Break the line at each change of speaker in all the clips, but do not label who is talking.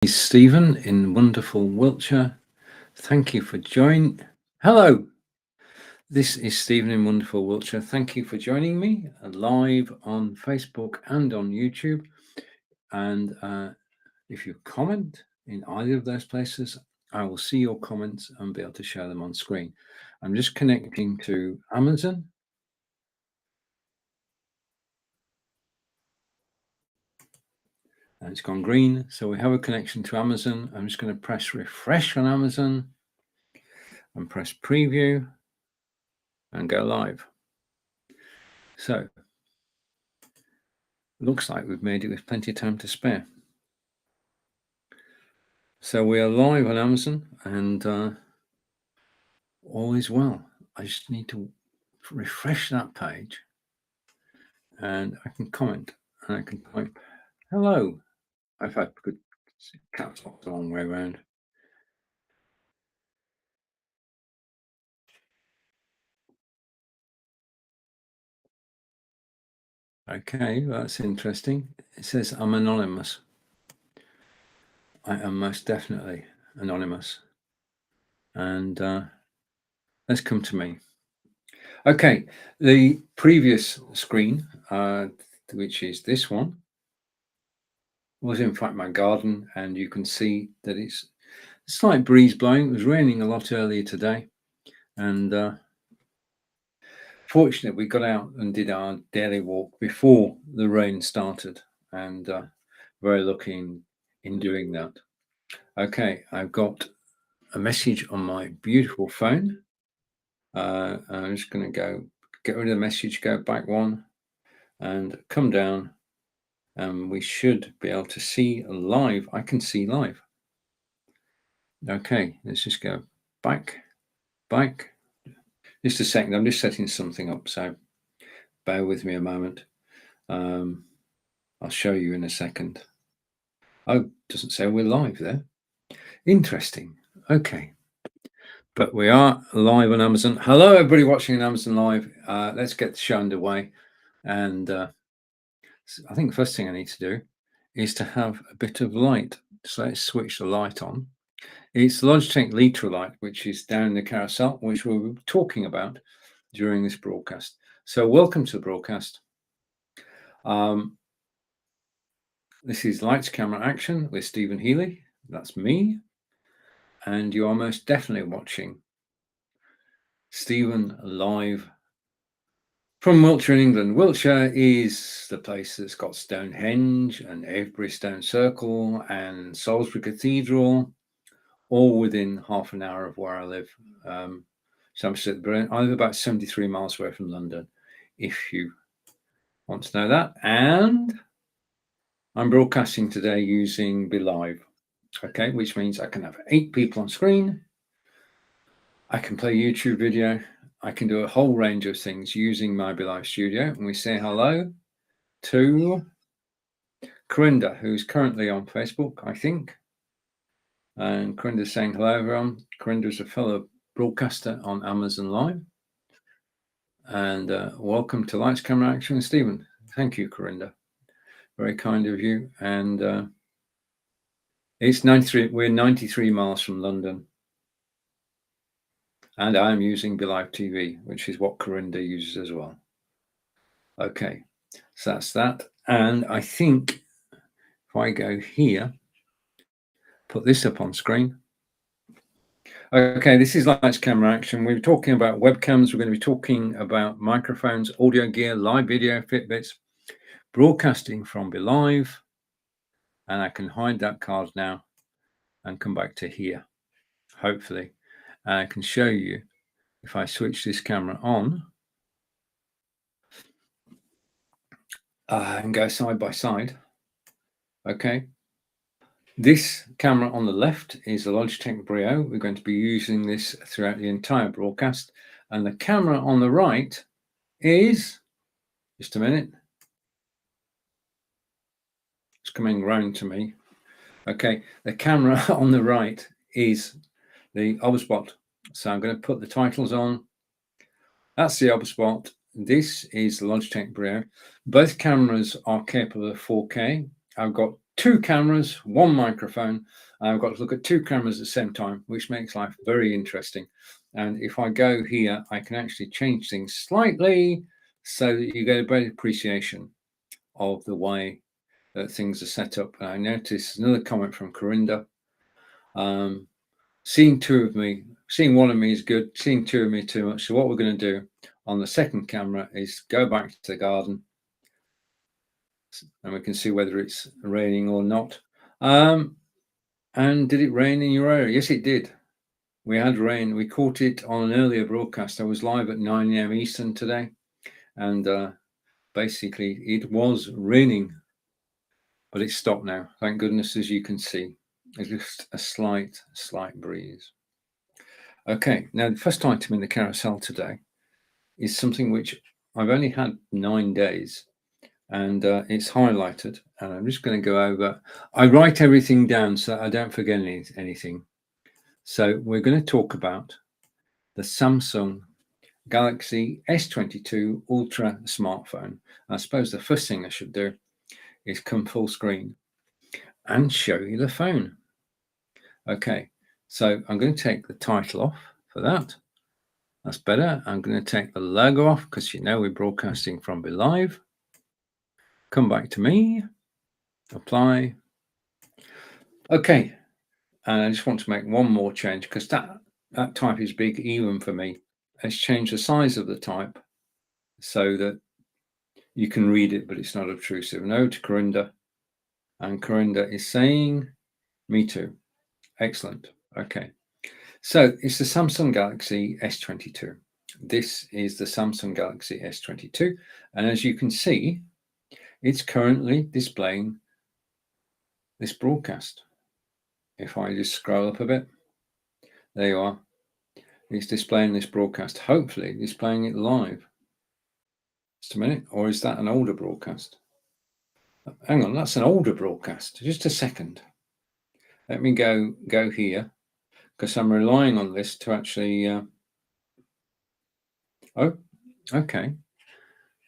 Is Stephen in wonderful Wiltshire. Thank you for joining. Hello, this is Stephen in wonderful Wiltshire. Thank you for joining me live on Facebook and on YouTube. And if you comment in either of those places, I will see your comments and be able to show them on screen. I'm just connecting to Amazon. And it's gone green. So we have a connection to Amazon. I'm just going to press refresh on Amazon and press preview and go live. So looks like we've made it with plenty of time to spare. So we are live on Amazon and all is well. I just need to refresh that page and I can comment and I can type hello. I've had good caps lock the long way around. Okay, that's interesting. It says I'm anonymous. I am most definitely anonymous. And let's come to me. Okay, the previous screen, which is this one, was in fact my garden, and you can see that it's a slight breeze blowing. It was raining a lot earlier today, and fortunately we got out and did our daily walk before the rain started, and very lucky in doing that. Okay, I've got a message on my beautiful phone. I'm just going to get rid of the message, go back one, and come down, and we should be able to see live. I can see live. Okay, let's just go back. Just a second, I'm just setting something up, so bear with me a moment. I'll show you in a second. Oh, doesn't say we're live there. Interesting. Okay. But we are live on Amazon. Hello, everybody watching on Amazon Live. Let's get the show underway. And I think the first thing I need to do is to have a bit of light. So let's switch the light on. It's the Logitech Litra light, which is down the carousel, which we'll be talking about during this broadcast. So welcome to the broadcast. This is Lights, Camera, Action with Stephen Healey. That's me. And you are most definitely watching Stephen live from Wiltshire in England. Wiltshire is the place that's got Stonehenge and Avebury Stone Circle and Salisbury Cathedral, all within half an hour of where I live. I live about 73 miles away from London, if you want to know that. And I'm broadcasting today using Be Live, okay, which means I can have 8 people on screen. I can play YouTube video. I can do a whole range of things using my Be Live studio. And we say hello to Corinda, who's currently on Facebook, I think. And Corinda's saying hello, everyone. Corinda is a fellow broadcaster on Amazon Live. And welcome to Lights, Camera, Action with Stephen. Thank you, Corinda. Very kind of you. And it's 93. We're 93 miles from London. And I'm using Be Live TV, which is what Corinda uses as well. Okay, so that's that. And I think if I go here, put this up on screen. Okay, this is Lights, Camera, Action. We're talking about webcams. We're going to be talking about microphones, audio gear, live video, Fitbits, broadcasting from Be Live. And I can hide that card now and come back to here, hopefully. And I can show you if I switch this camera on and go side by side. Okay. This camera on the left is a Logitech Brio. We're going to be using this throughout the entire broadcast. And the camera on the right is, just a minute, it's coming round to me. Okay, the camera on the right is the Oberspot. So I'm going to put the titles on. That's the Oberspot. This is the Logitech Brio. Both cameras are capable of 4K. I've got 2 cameras, 1 microphone. I've got to look at 2 cameras at the same time, which makes life very interesting. And if I go here, I can actually change things slightly so that you get a better appreciation of the way that things are set up. And I notice another comment from Corinda. Seeing one of me is good. Seeing 2 of me too much. So what we're going to do on the second camera is go back to the garden, and we can see whether it's raining or not. And did it rain in your area? Yes, it did. We had rain. We caught it on an earlier broadcast. I was live at 9 a.m. Eastern today, and basically it was raining, but it's stopped now. Thank goodness, as you can see. It's just a slight breeze. Okay, now the first item in the carousel today is something which I've only had 9 days, and it's highlighted, and I'm just going to go over. I write everything down so I don't forget anything. So we're going to talk about the Samsung Galaxy S22 Ultra smartphone. I suppose the first thing I should do is come full screen and show you the phone. Okay, so I'm going to take the title off for that. That's better. I'm going to take the logo off because we're broadcasting from BeLive. Come back to me, apply. Okay, and I just want to make one more change because that type is big even for me. Let's change the size of the type so that you can read it, but it's not obtrusive. No to Corinda, and Corinda is saying, me too. Excellent. Okay, so it's the Samsung Galaxy S22. This is the Samsung Galaxy S22, and as you can see, it's currently displaying this broadcast. If I just scroll up a bit, there you are. It's displaying this broadcast, hopefully displaying it live. Just a minute, or is that an older broadcast? Hang on, that's an older broadcast. Just a second. Let me go here because I'm relying on this to actually. Oh, okay.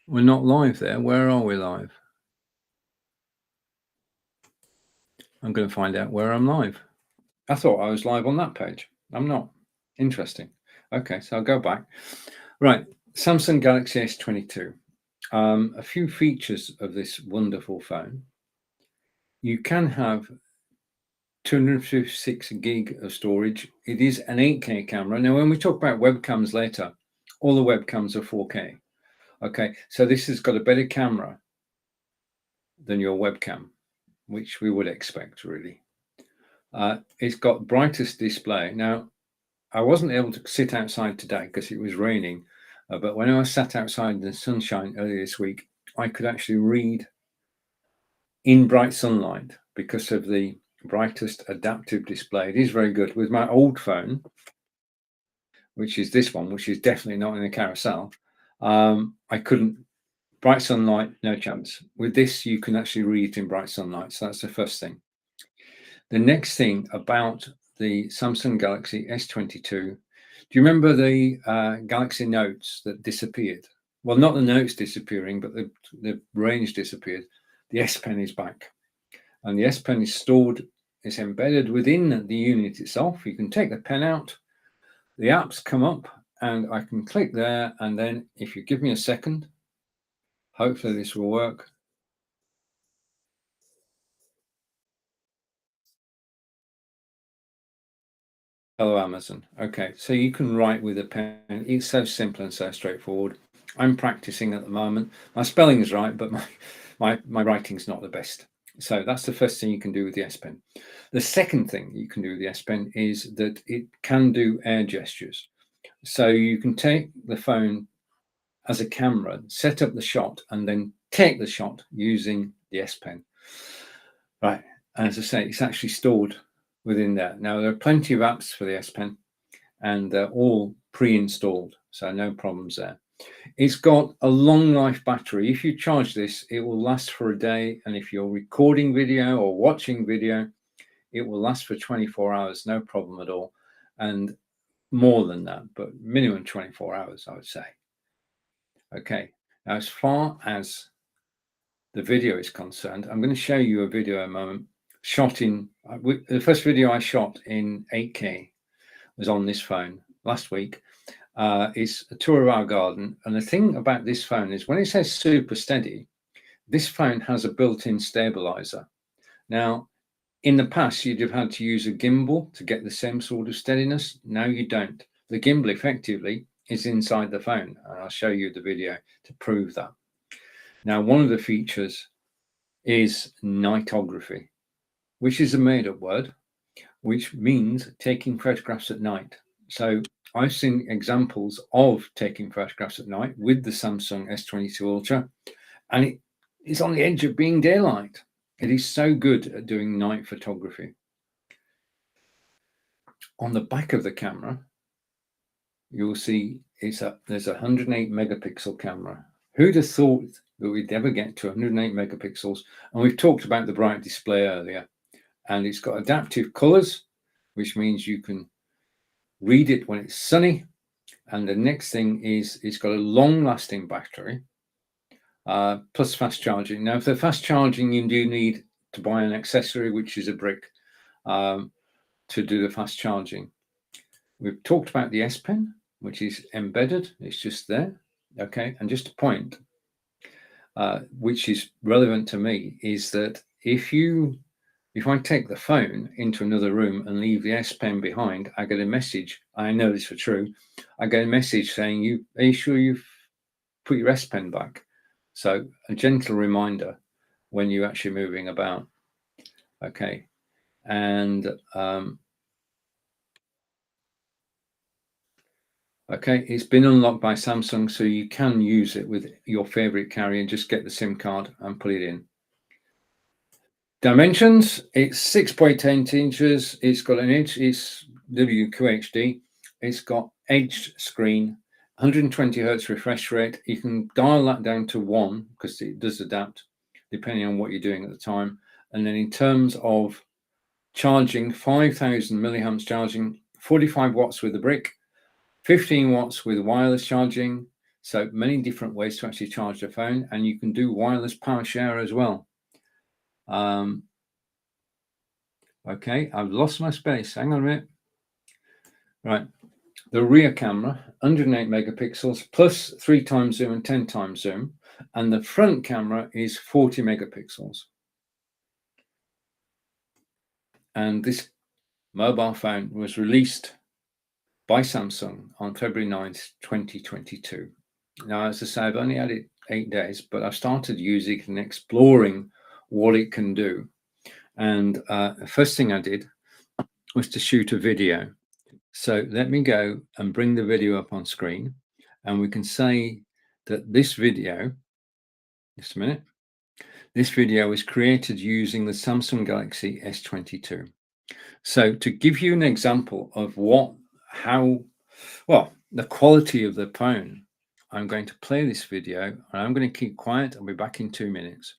We're not live there. Where are we live? I'm going to find out where I'm live. I thought I was live on that page. I'm not. Interesting. Okay, so I'll go back. Right, Samsung Galaxy S22. A few features of this wonderful phone. You can have 256 gig of storage. It is an 8K camera. Now, when we talk about webcams later, all the webcams are 4K. Okay, so this has got a better camera than your webcam, which we would expect, really. It's got brightest display. Now, I wasn't able to sit outside today because it was raining, but when I sat outside in the sunshine earlier this week, I could actually read in bright sunlight because of the brightest adaptive display. It is very good. With my old phone, which is this one, which is definitely not in the carousel, I couldn't. Bright sunlight, no chance. With this, you can actually read it in bright sunlight. So that's the first thing. The next thing about the Samsung Galaxy S22, do you remember the Galaxy Notes that disappeared? Well, not the notes disappearing, but the range disappeared. The S Pen is back. And the S Pen is stored, it's embedded within the unit itself. You can take the pen out, the apps come up, and I can click there. And then if you give me a second, hopefully this will work. Hello, Amazon. Okay, so you can write with a pen. It's so simple and so straightforward. I'm practicing at the moment. My spelling is right, but my writing's not the best. So that's the first thing you can do with the S Pen. The second thing you can do with the S Pen is that it can do air gestures. So you can take the phone as a camera, set up the shot, and then take the shot using the S Pen. Right, and as I say, it's actually stored within there. Now, there are plenty of apps for the S Pen, and they're all pre-installed, so no problems there. It's got a long life battery. If you charge this, it will last for a day, and if you're recording video or watching video, it will last for 24 hours, no problem at all, and more than that, but minimum 24 hours, I would say. Okay, now as far as the video is concerned, I'm going to show you a video in a moment shot in the first video I shot in 8K was on this phone last week. It's a tour of our garden, and the thing about this phone is when it says super steady, this phone has a built-in stabilizer. Now, in the past, you'd have had to use a gimbal to get the same sort of steadiness. Now you don't. The gimbal effectively is inside the phone, and I'll show you the video to prove that. Now, one of the features is nightography, which is a made-up word, which means taking photographs at night. So I've seen examples of taking photographs at night with the Samsung S22 Ultra, and it is on the edge of being daylight. It is so good at doing night photography. On the back of the camera, you'll see there's a 108 megapixel camera. Who'd have thought that we'd ever get to 108 megapixels? And we've talked about the bright display earlier, and it's got adaptive colors, which means you can read it when it's sunny. And the next thing is it's got a long-lasting battery, plus fast charging. Now, for fast charging, you do need to buy an accessory, which is a brick, to do the fast charging. We've talked about the S Pen, which is embedded. It's just there. Okay, and just a point, which is relevant to me, is that if I take the phone into another room and leave the S Pen behind, I get a message. I know this for true. I get a message saying, "Are you sure you've put your S Pen back?" So a gentle reminder when you're actually moving about. Okay, and okay, it's been unlocked by Samsung, so you can use it with your favorite carrier and just get the SIM card and put it in. Dimensions, it's 6.8 inches. It's got an inch, it's WQHD. It's got edged screen, 120 hertz refresh rate. You can dial that down to 1 because it does adapt depending on what you're doing at the time. And then in terms of charging, 5,000 milliamps charging, 45 watts with the brick, 15 watts with wireless charging. So many different ways to actually charge the phone, and you can do wireless power share as well. Okay, I've lost my space. Hang on a minute. Right, the rear camera, 108 megapixels plus 3 times zoom and 10 times zoom, and the front camera is 40 megapixels. And this mobile phone was released by Samsung on February 9th, 2022. Now, as I say, I've only had it 8 days, but I've started using it and exploring what it can do. And the first thing I did was to shoot a video. So let me go and bring the video up on screen, and we can say that this video, just a minute, this video was created using the Samsung Galaxy S22. So to give you an example of the quality of the phone, I'm going to play this video, and I'm going to keep quiet. I'll be back in 2 minutes.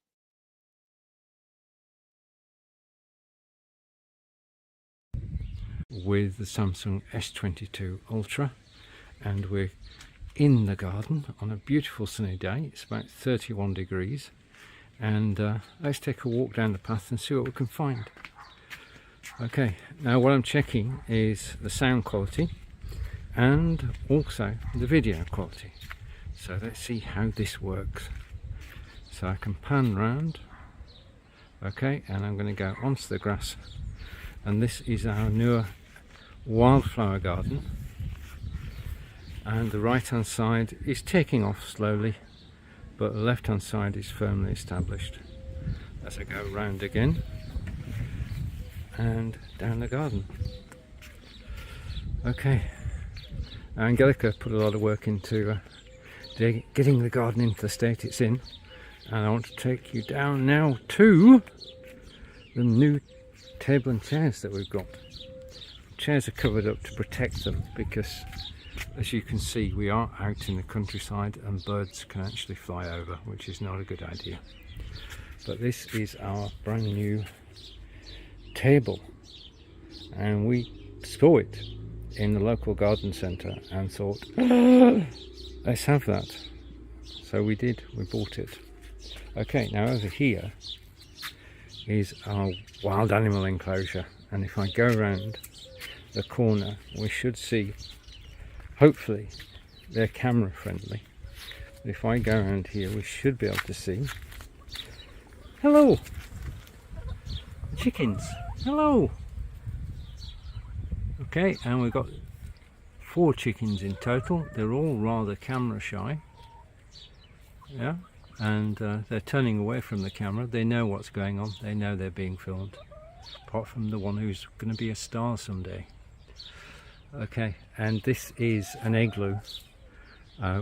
With the Samsung S22 Ultra, and we're in the garden on a beautiful sunny day. It's about 31 degrees, and let's take a walk down the path and see what we can find. Okay, now what I'm checking is the sound quality and also the video quality. So let's see how this works. So I can pan round, okay, and I'm going to go onto the grass, and this is our newer wildflower garden, and the right hand side is taking off slowly, but the left hand side is firmly established. As I go round again and down the garden. Okay, Angelica put a lot of work into getting the garden into the state it's in, and I want to take you down now to the new table and chairs that we've got. Chairs are covered up to protect them because, as you can see, we are out in the countryside and birds can actually fly over, which is not a good idea. But this is our brand new table, and we saw it in the local garden centre and thought, let's have that. So we did, we bought it. Okay, now over here is our wild animal enclosure, and if I go around the corner we should see, hopefully they're camera friendly, but if I go around here we should be able to see, hello chickens, hello. Okay, and we've got 4 chickens in total. They're all rather camera shy, yeah, and they're turning away from the camera. They know what's going on, they know they're being filmed, apart from the one who's going to be a star someday. Okay, and this is an igloo,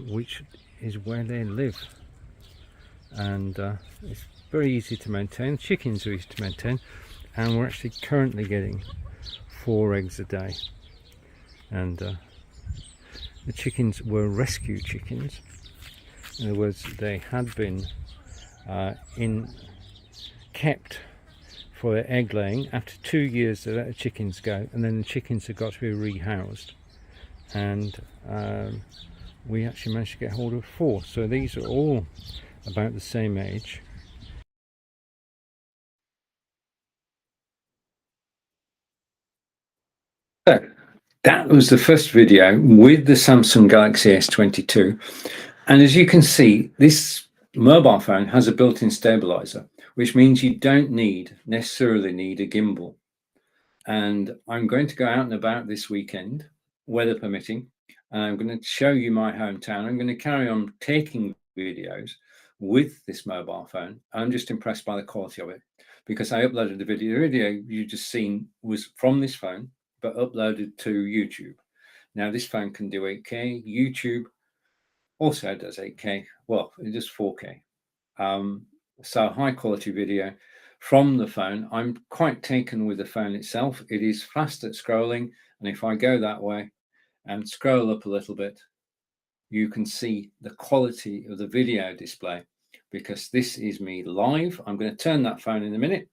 which is where they live, and it's very easy to maintain. Chickens are easy to maintain, and we're actually currently getting 4 eggs a day, and the chickens were rescue chickens. In other words, they had been kept for their egg laying. After 2 years they let the chickens go, and then the chickens have got to be rehoused, and we actually managed to get hold of 4. So these are all about the same age. So that was the first video with the Samsung Galaxy S22, and as you can see, this mobile phone has a built-in stabilizer, which means you don't necessarily need a gimbal. And I'm going to go out and about this weekend, weather permitting, and I'm going to show you my hometown. I'm going to carry on taking videos with this mobile phone. I'm just impressed by the quality of it, because I uploaded the video. The video you just seen was from this phone, but uploaded to YouTube. Now this phone can do 8K. YouTube also does 8K. Well, it does 4K. So high quality video from the phone. I'm quite taken with the phone itself. It is fast at scrolling, and if I go that way and scroll up a little bit, you can see the quality of the video display, because this is me live. I'm going to turn that phone in a minute.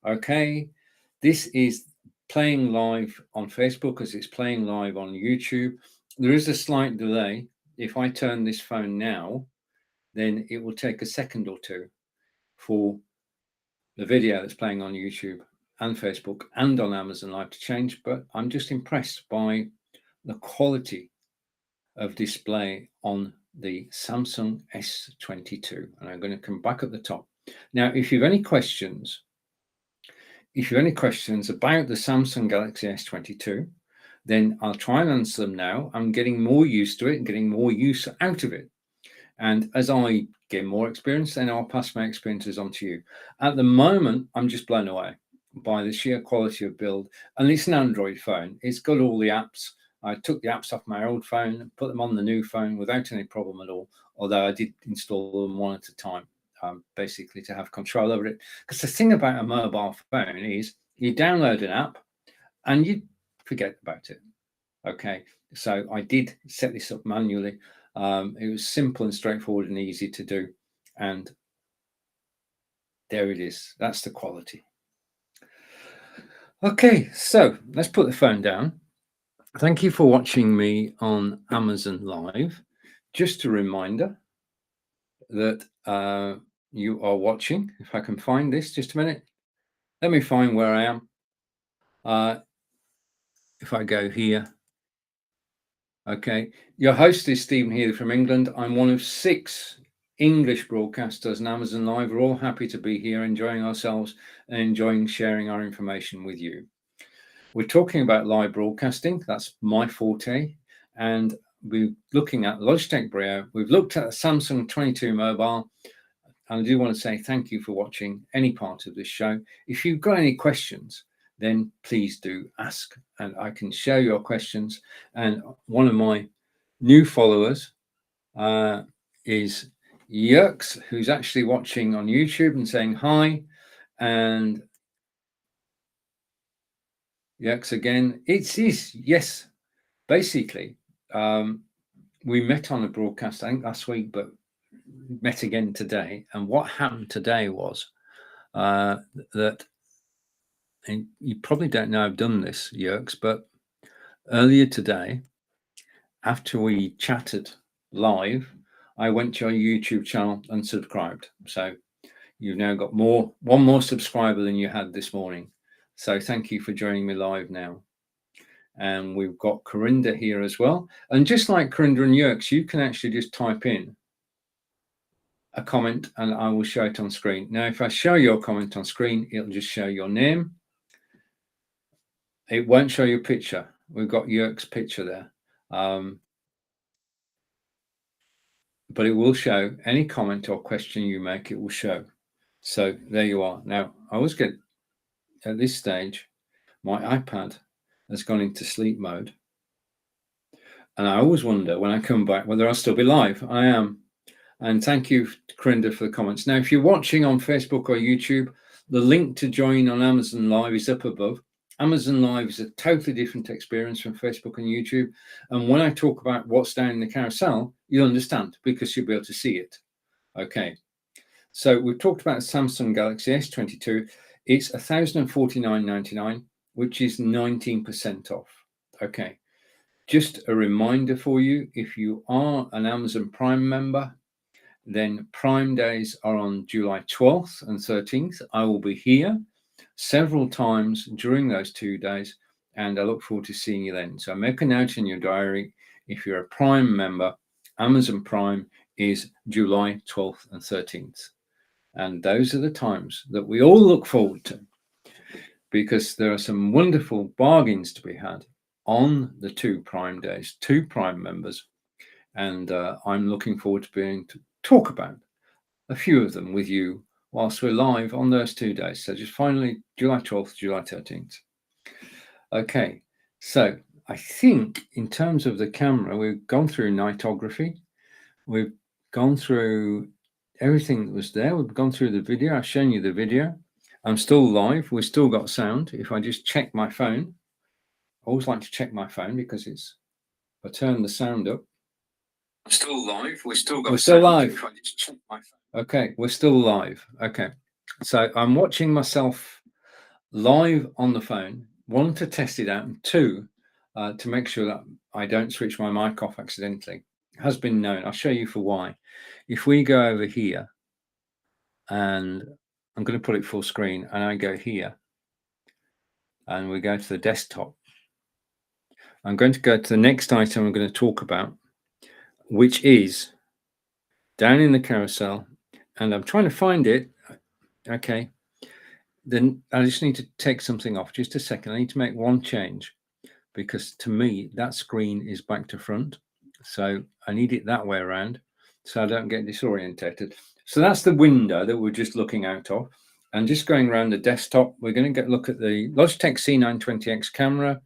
Okay, this is playing live on Facebook as it's playing live on YouTube. There is a slight delay. If I turn this phone now, then it will take a second or two for the video that's playing on YouTube and Facebook and on Amazon Live to change, but I'm just impressed by the quality of display on the Samsung S22. And I'm going to come back at the top. Now, if you've any questions about the Samsung Galaxy S22, then I'll try and answer them now. I'm getting more used to it and getting more use out of it. And as I gain more experience, then I'll pass my experiences on to you. At the moment, I'm just blown away by the sheer quality of build. And it's an Android phone. It's got all the apps. I took the apps off my old phone and put them on the new phone without any problem at all, although I did install them one at a time, basically to have control over it. Because the thing about a mobile phone is you download an app and you forget about it. Okay, so I did set this up manually. It was simple and straightforward and easy to do, and there it is. That's the quality. Okay, so let's put the phone down. Thank you for watching me on Amazon Live. Just a reminder that you are watching. If I can find this, just a minute. Let me find where I am. If I go here. Okay, your host is Stephen Healey from England. I'm one of 6 English broadcasters on Amazon Live. We're all happy to be here, enjoying ourselves and enjoying sharing our information with you. We're talking about live broadcasting. That's my forte. And we're looking at Logitech Brio. We've looked at a Samsung 22 mobile. And I do want to say thank you for watching any part of this show. If you've got any questions, then please do ask, and I can share your questions. And one of my new followers is Yerks, who's actually watching on YouTube and saying hi. And Yerks again, it is, yes, basically, we met on a broadcast, I think last week, but met again today. And what happened today was that, and you probably don't know I've done this, Yerks, but earlier today, after we chatted live, I went to your YouTube channel and subscribed. So you've now got one more subscriber than you had this morning. So thank you for joining me live now. And we've got Corinda here as well. And just like Corinda and Yerks, you can actually just type in a comment and I will show it on screen. Now, if I show your comment on screen, it'll just show your name. It won't show your picture. We've got Yerk's picture there. But it will show any comment or question you make, it will show. So there you are. Now, I always get, at this stage, my iPad has gone into sleep mode. And I always wonder when I come back whether I'll still be live. I am. And thank you, Corinda, for the comments. Now, if you're watching on Facebook or YouTube, the link to join on Amazon Live is up above. Amazon Live is a totally different experience from Facebook and YouTube. And when I talk about what's down in the carousel, you'll understand because you'll be able to see it. Okay. So we've talked about Samsung Galaxy S22. It's $1,049.99, which is 19% off. Okay. Just a reminder for you, if you are an Amazon Prime member, then Prime Days are on July 12th and 13th. I will be here several times during those 2 days, and I look forward to seeing you then. So make a note in your diary. If you're a Prime member, Amazon Prime is July 12th and 13th. And those are the times that we all look forward to, because there are some wonderful bargains to be had on the 2 Prime Days, 2 Prime members. And I'm looking forward to being able to talk about a few of them with you whilst we're live on those 2 days. So just finally, July 12th, July 13th. Okay, so I think in terms of the camera, we've gone through nightography. We've gone through everything that was there. We've gone through the video. I've shown you the video. I'm still live. We've still got sound. If I just check my phone, I always like to check my phone because if I turn the sound up. I'm still live. We're still live. If I just check my phone. Okay, we're still live. Okay, so I'm watching myself live on the phone. 1, to test it out, and 2, to make sure that I don't switch my mic off accidentally. It has been known. I'll show you for why. If we go over here, and I'm going to put it full screen, and I go here, and we go to the desktop. I'm going to go to the next item I'm going to talk about, which is down in the carousel, and I'm trying to find it. Okay, then I just need to take something off. Just a second. I need to make one change, because to me that screen is back to front, so I need it that way around so I don't get disorientated. So that's the window that we're just looking out of, and just going around the desktop, we're going to look at the Logitech C920X camera,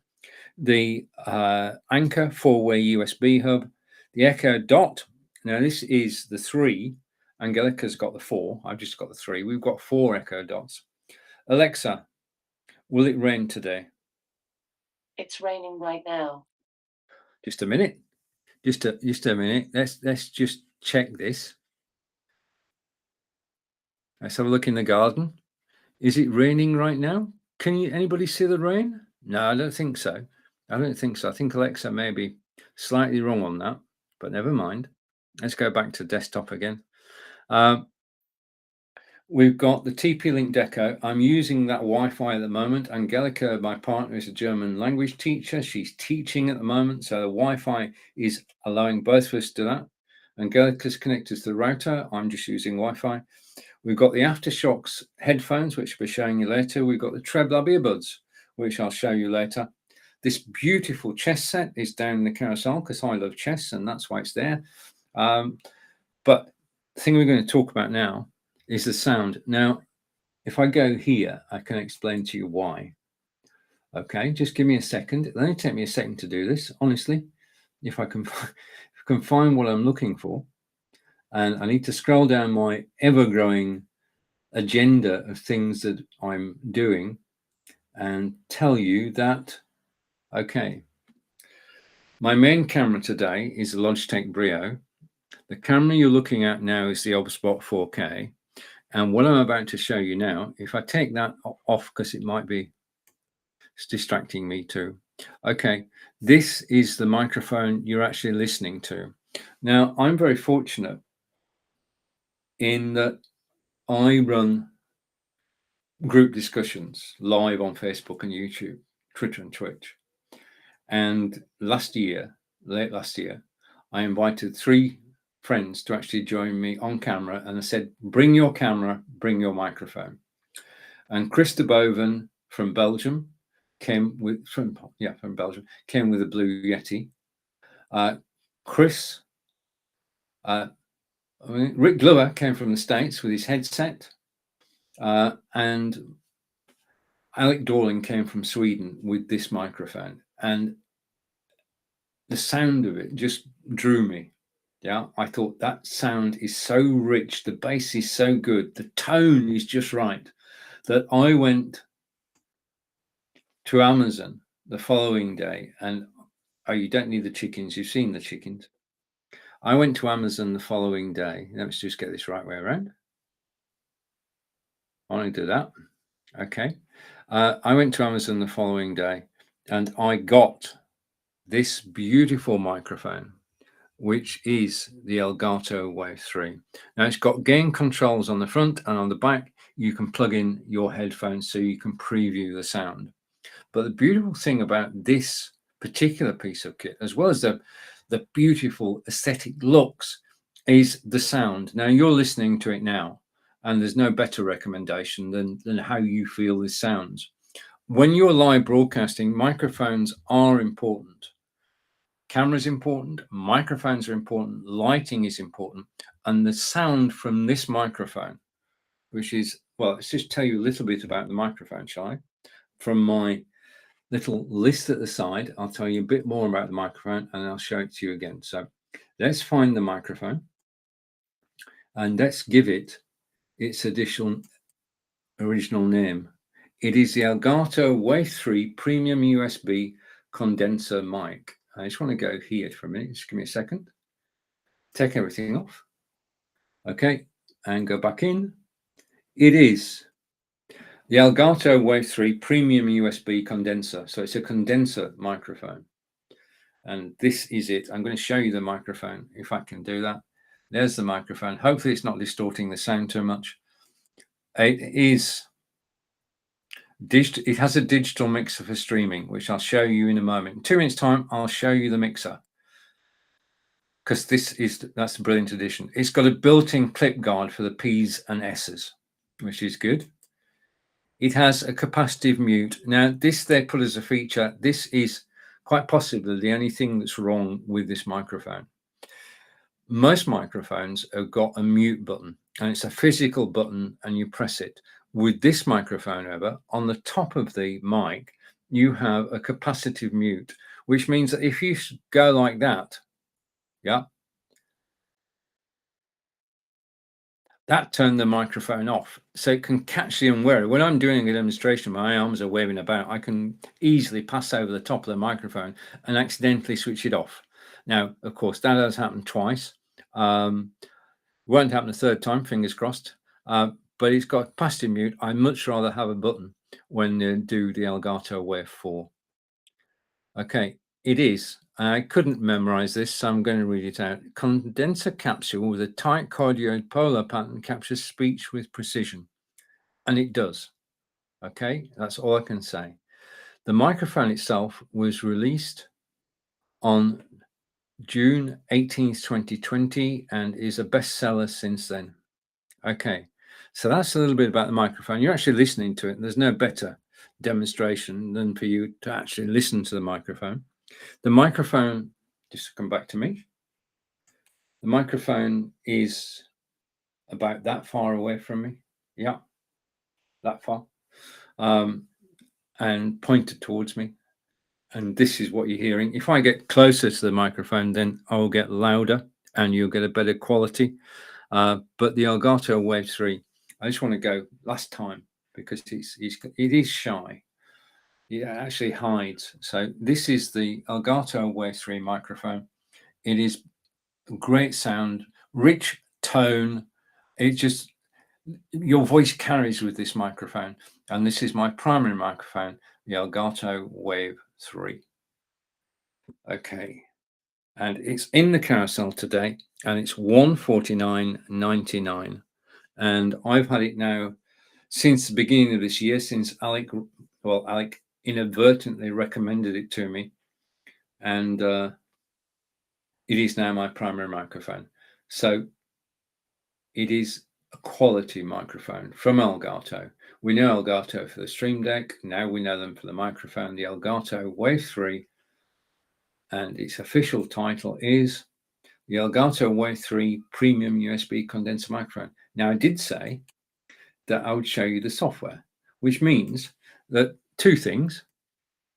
the Anker 4-way USB hub, the Echo Dot. Now this is the 3. Angelica's got the 4. I've just got the 3. We've got 4 Echo Dots. Alexa, will it rain today?
It's raining right now.
Just a minute. Just a minute. Let's just check this. Let's have a look in the garden. Is it raining right now? Can anybody see the rain? No, I don't think so. I don't think so. I think Alexa may be slightly wrong on that, but never mind. Let's go back to desktop again. We've got the TP-Link Deco. I'm using that Wi-Fi at the moment. Angelica, my partner, is a German language teacher. She's teaching at the moment, so the Wi-Fi is allowing both of us to do that. Angelica's connected to the router. I'm just using Wi-Fi. We've got the Aftershocks headphones, which I'll be showing you later. We've got the Treblab earbuds, which I'll show you later. This beautiful chess set is down in the carousel because I love chess, and that's why it's there. But the thing we're going to talk about now is the sound. Now, if I go here, I can explain to you why. Okay, just give me a second. It'll only take me a second to do this, honestly, if I can find what I'm looking for. And I need to scroll down my ever-growing agenda of things that I'm doing and tell you that, okay, my main camera today is the Logitech Brio. The camera you're looking at now is the Obspot 4K. And what I'm about to show you now, if I take that off because it might be distracting me too. Okay, this is the microphone you're actually listening to. Now, I'm very fortunate in that I run group discussions live on Facebook and YouTube, Twitter and Twitch. And late last year, I invited 3 friends to actually join me on camera, and I said, bring your camera, bring your microphone. And Chris de Boven from Belgium came with from Belgium came with a Blue Yeti. Rick Glover came from the States with his headset, and Alec Dorling came from Sweden with this microphone. And the sound of it just drew me. Yeah, I thought that sound is so rich, the bass is so good, the tone is just right, that I went to Amazon the following day. And you don't need the chickens, you've seen the chickens. I went to Amazon the following day. Let's just get this right way around. I want to do that. Okay. I went to Amazon the following day and I got this beautiful microphone, which is the Elgato Wave 3. Now it's got gain controls on the front, and on the back you can plug in your headphones so you can preview the sound. But the beautiful thing about this particular piece of kit, as well as the beautiful aesthetic looks, is the sound. Now you're listening to it now, and there's no better recommendation than how you feel this sounds. When you're live broadcasting, microphones are important. Camera's important, microphones are important, lighting is important, and the sound from this microphone, which is, well, let's just tell you a little bit about the microphone, shall I? From my little list at the side, I'll tell you a bit more about the microphone and I'll show it to you again. So let's find the microphone and let's give it its original name. It is the Elgato Wave 3 Premium USB condenser mic. I just want to go here for a minute. Just give me a second. Take everything off. Okay, and go back in. It is the Elgato Wave 3 Premium USB condenser. So it's a condenser microphone. And this is it. I'm going to show you the microphone, if I can do that. There's the microphone. Hopefully it's not distorting the sound too much. It has a digital mixer for streaming, which I'll show you in a moment. In 2 minutes time, I'll show you the mixer, because that's a brilliant addition. It's got a built-in clip guard for the P's and S's, which is good. It has a capacitive mute. Now, this they put as a feature. This is quite possibly the only thing that's wrong with this microphone. Most microphones have got a mute button, and it's a physical button, and you press it. With this microphone, however, on the top of the mic, you have a capacitive mute, which means that if you go like that, yeah, that turned the microphone off, so it can catch the unwary. When I'm doing a demonstration, my arms are waving about, I can easily pass over the top of the microphone and accidentally switch it off. Now, of course, that has happened twice. Won't happen a third time, fingers crossed. But it's got capacitive mute. I'd much rather have a button when they do the Elgato Wave 4. Okay, it is. I couldn't memorize this, so I'm going to read it out. Condenser capsule with a tight cardioid polar pattern captures speech with precision. And it does. Okay, that's all I can say. The microphone itself was released on June 18th, 2020, and is a bestseller since then. Okay, so that's a little bit about the microphone. You're actually listening to it, and there's no better demonstration than for you to actually listen to the microphone. The microphone, just to come back to me, the microphone is about that far away from me. Yeah, that far. And pointed towards me. And this is what you're hearing. If I get closer to the microphone, then I'll get louder and you'll get a better quality. But the Elgato Wave 3, I just want to go last time because it is shy. It actually hides. So this is the Elgato Wave 3 microphone. It is great sound, rich tone. It just, your voice carries with this microphone. And this is my primary microphone, the Elgato Wave 3. Okay. and it's in the carousel today, and it's $149.99. And I've had it now since the beginning of this year, since Alec inadvertently recommended it to me, and it is now my primary microphone. So it is a quality microphone from Elgato. We know Elgato for the Stream Deck. Now we know them for the microphone, the Elgato Wave 3. And its official title is the Elgato Wave 3 Premium USB Condenser Microphone. Now, I did say that I would show you the software, which means that two things.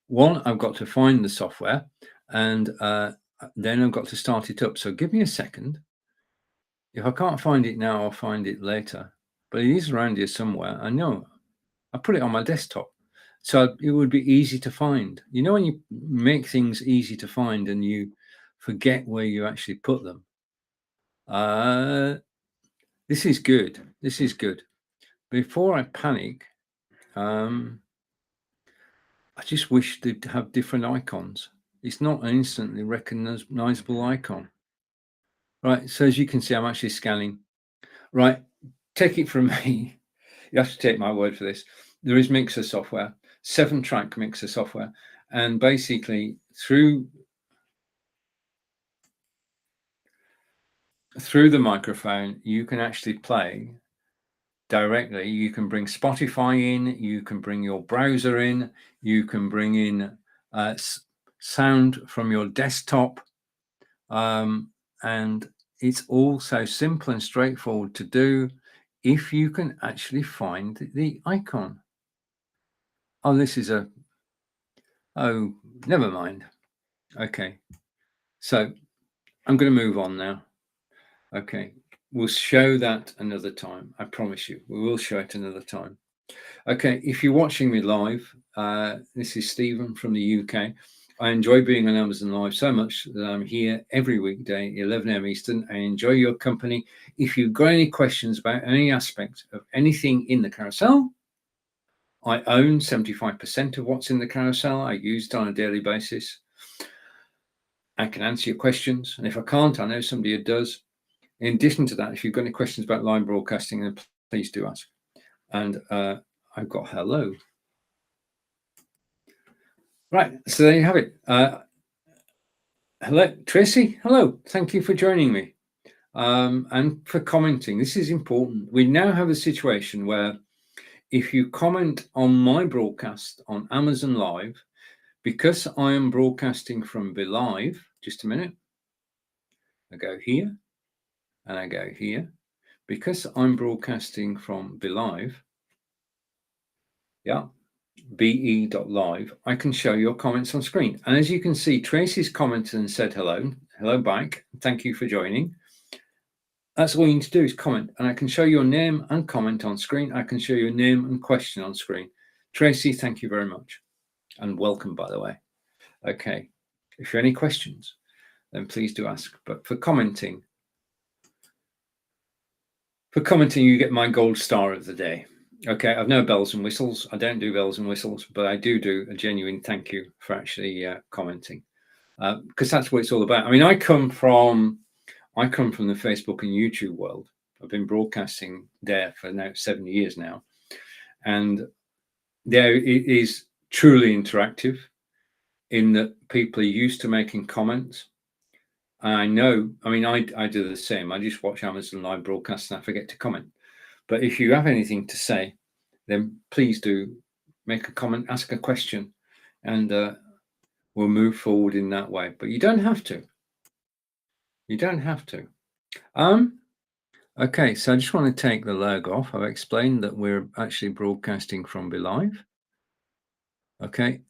One, I've got to find the software, and then I've got to start it up. So give me a second. If I can't find it now, I'll find it later. But it is around here somewhere. I know. I put it on my desktop, so it would be easy to find. You know, when you make things easy to find and you forget where you actually put them. This is good. This is good. Before I panic, I just wish they'd have different icons. It's not an instantly recognizable icon. Right, so as you can see, I'm actually scanning. Right, take it from me. You have to take my word for this. There is mixer software, 7-track mixer software, and basically through the microphone, you can actually play directly. You can bring Spotify in, you can bring your browser in, you can bring in sound from your desktop, and it's all so simple and straightforward to do if you can actually find the icon. Oh, this is oh, never mind. Okay, so I'm going to move on now. Okay, we'll show that another time. I promise you, we will show it another time. Okay, if you're watching me live, this is Stephen from the UK. I enjoy being on Amazon Live so much that I'm here every weekday, 11 a.m. Eastern. I enjoy your company. If you've got any questions about any aspect of anything in the carousel, I own 75% of what's in the carousel. I use it on a daily basis. I can answer your questions. And if I can't, I know somebody who does. In addition to that, if you've got any questions about live broadcasting, then please do ask. And I've got hello. Right, so there you have it. Hello, Tracy. Hello, thank you for joining me and for commenting. This is important. We now have a situation where if you comment on my broadcast on Amazon Live, because I am broadcasting from BeLive, just a minute, I go here and I go here. Because I'm broadcasting from BeLive, yeah, be.live, I can show your comments on screen. And as you can see, Tracy's commented and said hello back. Thank you for joining. That's all you need to do is comment, and I can show your name and comment on screen. I can show your name and question on screen. Tracy, thank you very much. And welcome, by the way. Okay. If you have any questions, then please do ask. But for commenting, you get my gold star of the day. Okay, I've no bells and whistles. I don't do bells and whistles, but I do a genuine thank you for actually commenting, because that's what it's all about. I mean, I come from the Facebook and YouTube world. I've been broadcasting there for now 7 years now, and there it is truly interactive in that people are used to making comments. I know, I mean, I do the same. I just watch Amazon Live broadcasts and I forget to comment. But if you have anything to say, then please do make a comment, ask a question, and we'll move forward in that way. But you don't have to. You don't have to. Okay, so I just want to take the logo off. I've explained that we're actually broadcasting from BeLive. Okay,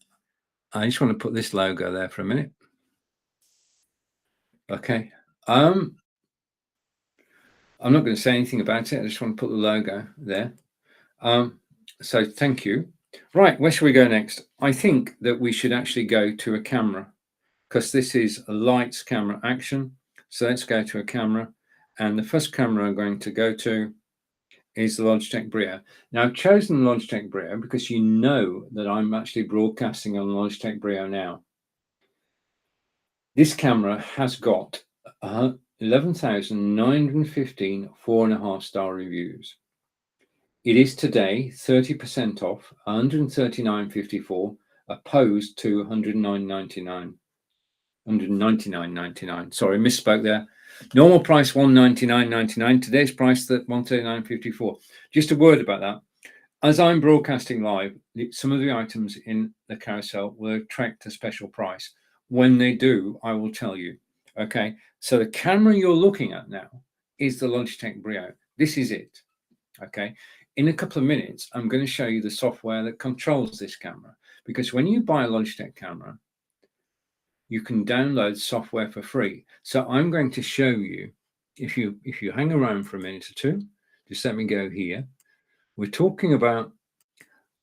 I just want to put this logo there for a minute. Okay, I'm not going to say anything about it. I just want to put the logo there. So thank you. Right, where should we go next? I think that we should actually go to a camera, because this is a lights, camera, action. So let's go to a camera. And the first camera I'm going to go to is the Logitech Brio. Now, I've chosen the Logitech Brio because you know that I'm actually broadcasting on Logitech Brio now. This camera has got 11,915 4.5-star reviews. It is today 30% off, 139.54, opposed to 109.99. 199.99. Sorry, misspoke there. Normal price 199.99. Today's price that 139.54. Just a word about that. As I'm broadcasting live, some of the items in the carousel will attract a special price. When they do, I will tell you. Okay, so the camera you're looking at now is the Logitech Brio. This is it. Okay, in a couple of minutes, I'm going to show you the software that controls this camera, because when you buy a Logitech camera, you can download software for free. So I'm going to show you, if you hang around for a minute or two, just let me go here. We're talking about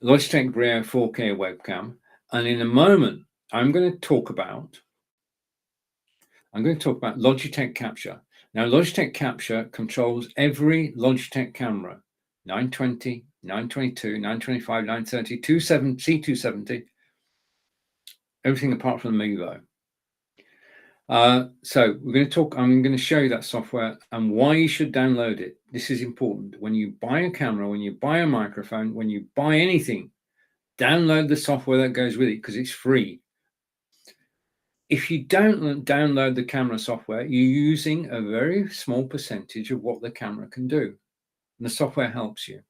Logitech Brio 4K webcam, and in a moment I'm going to talk about Logitech Capture. Now, Logitech Capture controls every Logitech camera: 920, 922, 925, 930, 270, C270, everything apart from the Mevo. So we're going to talk. I'm going to show you that software and why you should download it. This is important. When you buy a camera, when you buy a microphone, when you buy anything, download the software that goes with it, because it's free. If you don't download the camera software, you're using a very small percentage of what the camera can do, and the software helps you.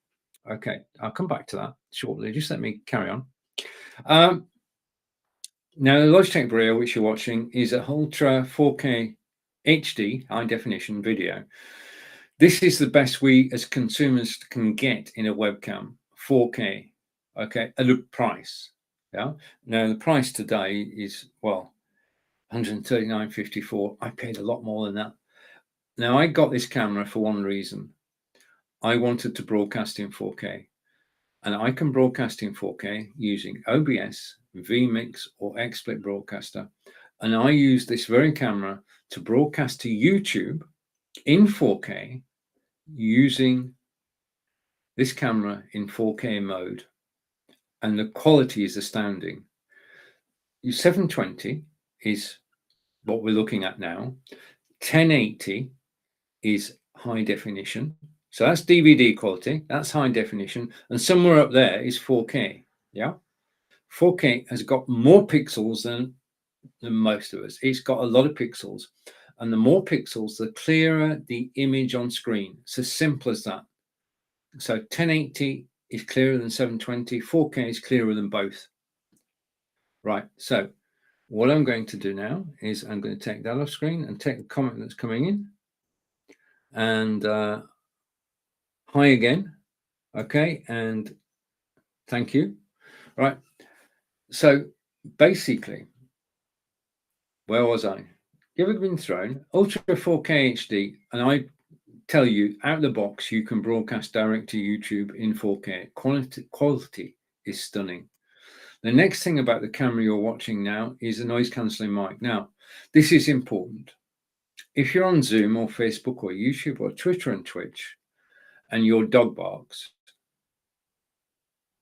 Okay, I'll come back to that shortly. Just let me carry on. Now, the Logitech Brio, which you're watching, is a Ultra 4K HD high definition video. This is the best we as consumers can get in a webcam, 4K, okay, at a price. Yeah. Now, the price today is, well, 139.54. I paid a lot more than that. Now, I got this camera for one reason. I wanted to broadcast in 4K. And I can broadcast in 4K using OBS, vMix, or XSplit Broadcaster. And I use this very camera to broadcast to YouTube in 4K using this camera in 4K mode. And the quality is astounding. 720 is what we're looking at now. 1080 is high definition. So that's DVD quality, that's high definition, and somewhere up there is 4K. Yeah, 4K has got more pixels than most of us. It's got a lot of pixels, and the more pixels, the clearer the image on screen. It's as simple as that. So 1080 is clearer than 720, 4K is clearer than both. Right, so what I'm going to do now is I'm going to take that off screen and take the comment that's coming in, and hi again. Okay, and thank you. Right, so basically, where was I? Give it been thrown, Ultra 4K HD, and I tell you, out of the box, you can broadcast direct to YouTube in 4K. Quality is stunning. The next thing about the camera you're watching now is a noise cancelling mic. Now, this is important. If you're on Zoom or Facebook or YouTube or Twitter and Twitch, and your dog barks,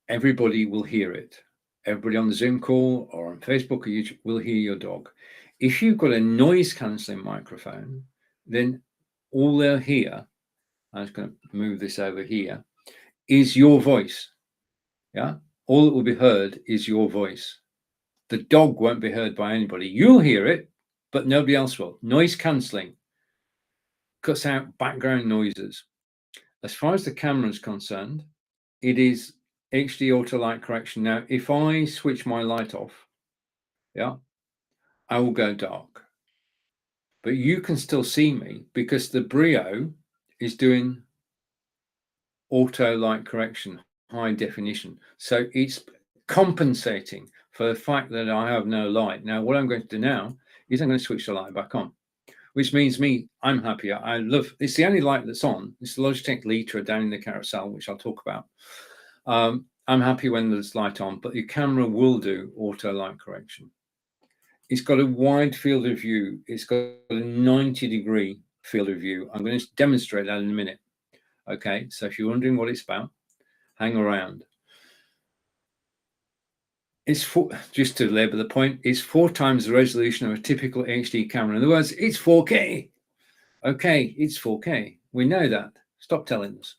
everybody will hear it. Everybody on the Zoom call or on Facebook or YouTube will hear your dog. If you've got a noise cancelling microphone, then all they'll hear, I'm just going to move this over here, is your voice. Yeah, all that will be heard is your voice. The dog won't be heard by anybody. You'll hear it, but nobody else will. Noise cancelling cuts out background noises. As far as the camera is concerned, it is HD auto light correction. Now, if I switch my light off, yeah, I will go dark. But you can still see me because the Brio is doing auto light correction, high definition. So it's compensating for the fact that I have no light. Now, what I'm going to do now is I'm going to switch the light back on, which means I'm happier. I love, it's the only light that's on. It's the Logitech Litra down in the carousel, which I'll talk about. I'm happy when there's light on, but your camera will do auto light correction. It's got a wide field of view. It's got a 90-degree field of view. I'm going to demonstrate that in a minute. Okay, so if you're wondering what it's about, hang around. It's just to labour the point, it's 4 times the resolution of a typical HD camera. In other words, it's 4K. Okay, it's 4K. We know that. Stop telling us.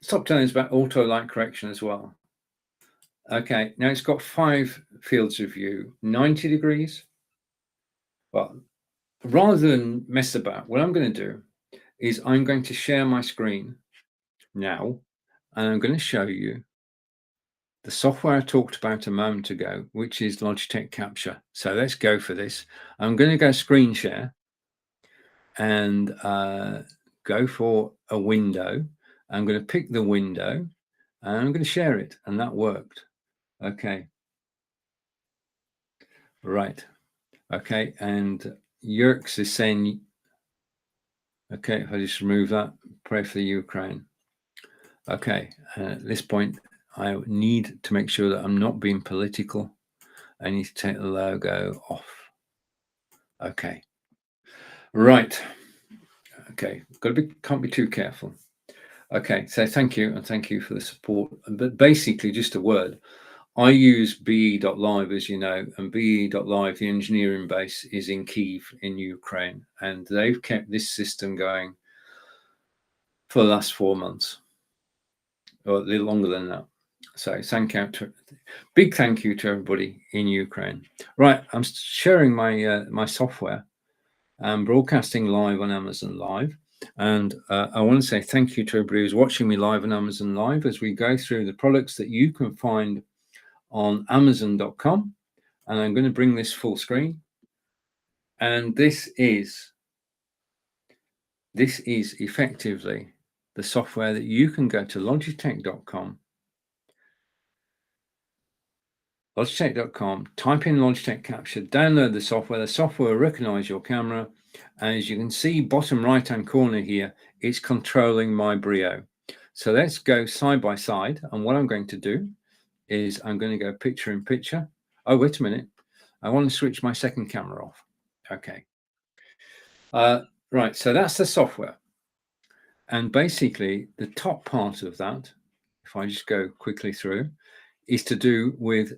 Stop telling us about auto light correction as well. Okay, now it's got 5 fields of view, 90 degrees. Well, rather than mess about, what I'm going to do is I'm going to share my screen now, and I'm going to show you the software I talked about a moment ago, which is Logitech Capture. So let's go for this. I'm going to go screen share and go for a window. I'm going to pick the window and I'm going to share it, and that worked. Okay. Right. Okay. And Yerks is saying, okay, if I just remove that, pray for the Ukraine. Okay. At this point, I need to make sure that I'm not being political. I need to take the logo off. Okay. Right. Okay. Can't be too careful. Okay. So thank you, and thank you for the support. But basically, just a word. I use be.live, as you know, and be.live, the engineering base, is in Kyiv in Ukraine, and they've kept this system going for the last 4 months, or a little longer than that. So big thank you to everybody in Ukraine. Right, I'm sharing my my software. I'm broadcasting live on Amazon Live, and I want to say thank you to everybody who's watching me live on Amazon Live as we go through the products that you can find on Amazon.com. And I'm going to bring this full screen, and this is effectively the software that you can go to Logitech.com. Logitech.com, type in Logitech Capture, download the software. The software will recognize your camera. And as you can see, bottom right-hand corner here, it's controlling my Brio. So let's go side by side. And what I'm going to do is I'm going to go picture in picture. Oh, wait a minute. I want to switch my second camera off. Okay. Right. So that's the software. And basically, the top part of that, if I just go quickly through, is to do with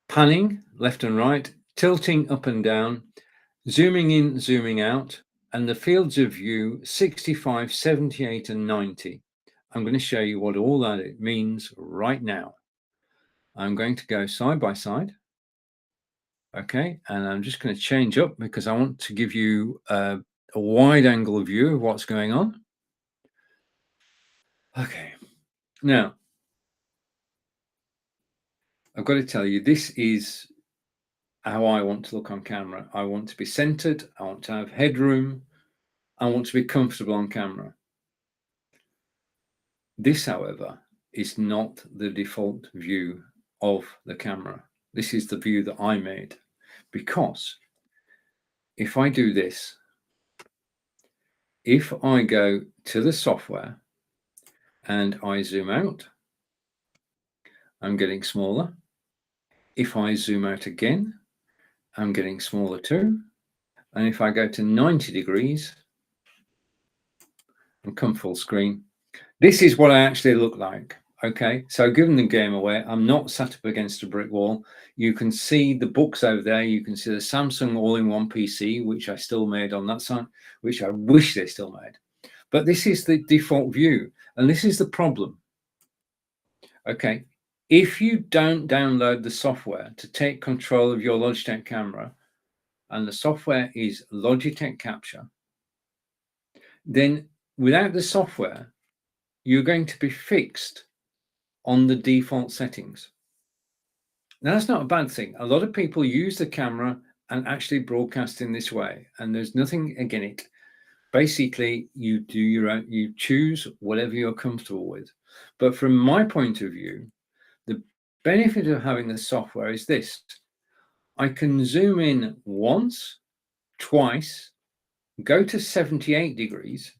panning left and right, tilting up and down, zooming in, zooming out, and the fields of view 65, 78, and 90. I'm going to show you what all that it means right now. I'm going to go side by side. Okay, and I'm just going to change up because I want to give you a wide angle view of what's going on. Okay, now I've got to tell you, this is how I want to look on camera. I want to be centered. I want to have headroom. I want to be comfortable on camera. This, however, is not the default view of the camera. This is the view that I made, because if I do this, if I go to the software and I zoom out, I'm getting smaller. If I zoom out again, I'm getting smaller too. And if I go to 90 degrees and come full screen, this is what I actually look like. Okay, so giving the game away, I'm not sat up against a brick wall. You can see the books over there. You can see the Samsung all-in-one PC, which I still made on that side, which I wish they still made. But this is the default view, and this is the problem. Okay, if you don't download the software to take control of your Logitech camera, and the software is Logitech Capture, then without the software, you're going to be fixed on the default settings. Now, that's not a bad thing. A lot of people use the camera and actually broadcast in this way, and there's nothing against it. Basically, you do your own, you choose whatever you're comfortable with. But from my point of view, the benefit of having the software is this. I can zoom in once, twice, go to 78 degrees,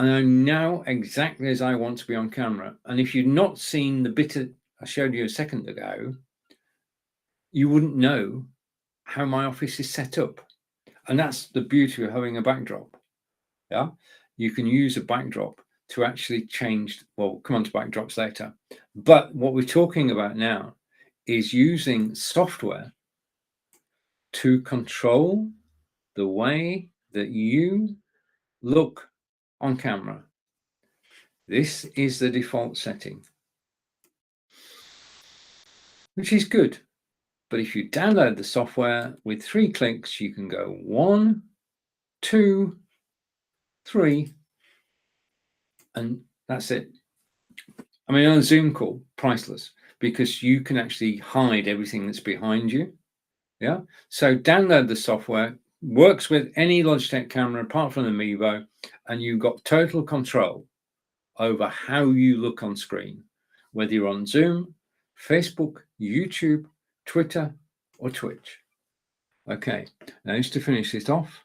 and I'm now exactly as I want to be on camera. And if you've not seen the bit I showed you a second ago, you wouldn't know how my office is set up. And that's the beauty of having a backdrop. Yeah, you can use a backdrop to actually change. Well, we'll come on to backdrops later. But what we're talking about now is using software to control the way that you look on camera. This is the default setting, which is good. But if you download the software with 3 clicks, you can go 1, 2, 3, and that's it. I mean, on a Zoom call, priceless, because you can actually hide everything that's behind you. Yeah. So download the software, works with any Logitech camera apart from the Mevo, and you've got total control over how you look on screen, whether you're on Zoom, Facebook, YouTube, Twitter, or Twitch. Okay, now just to finish this off,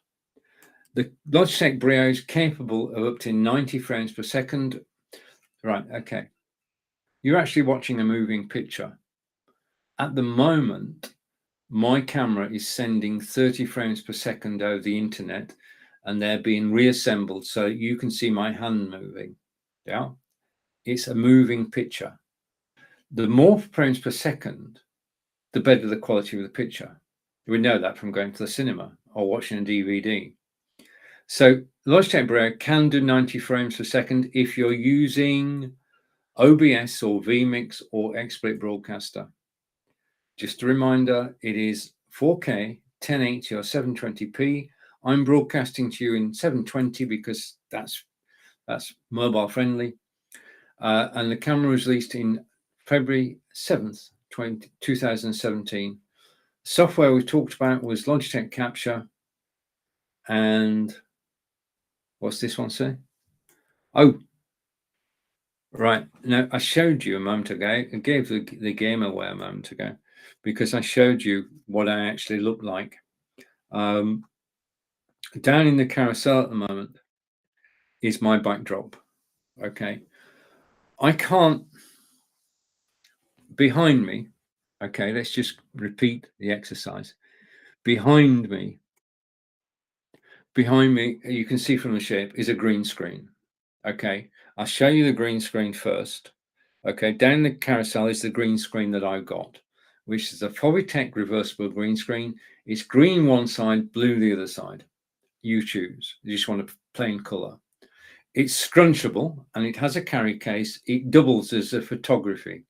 the Logitech Brio is capable of up to 90 frames per second. Right, okay. You're actually watching a moving picture. At the moment, my camera is sending 30 frames per second over the internet, and they're being reassembled so you can see my hand moving. Yeah, it's a moving picture. The more frames per second, the better the quality of the picture. We know that from going to the cinema or watching a DVD. So Logitech Brio can do 90 frames per second if you're using OBS or vMix or XSplit Broadcaster. Just a reminder, it is 4K, 1080 or 720p. I'm broadcasting to you in 720 because that's mobile friendly. And the camera was released in February 7th, 2017. Software we talked about was Logitech Capture. And what's this one say? Oh, right. Now, I showed you a moment ago. I gave the game away a moment ago because I showed you what I actually look like. Down in the carousel at the moment is my backdrop. Okay. I can't, behind me, okay, let's just repeat the exercise. Behind me, you can see from the shape, is a green screen. Okay, I'll show you the green screen first. Okay, down the carousel is the green screen that I've got, which is a Fovitech reversible green screen. It's green one side, blue the other side. You choose. You just want a plain color. It's scrunchable and it has a carry case. It doubles as a photography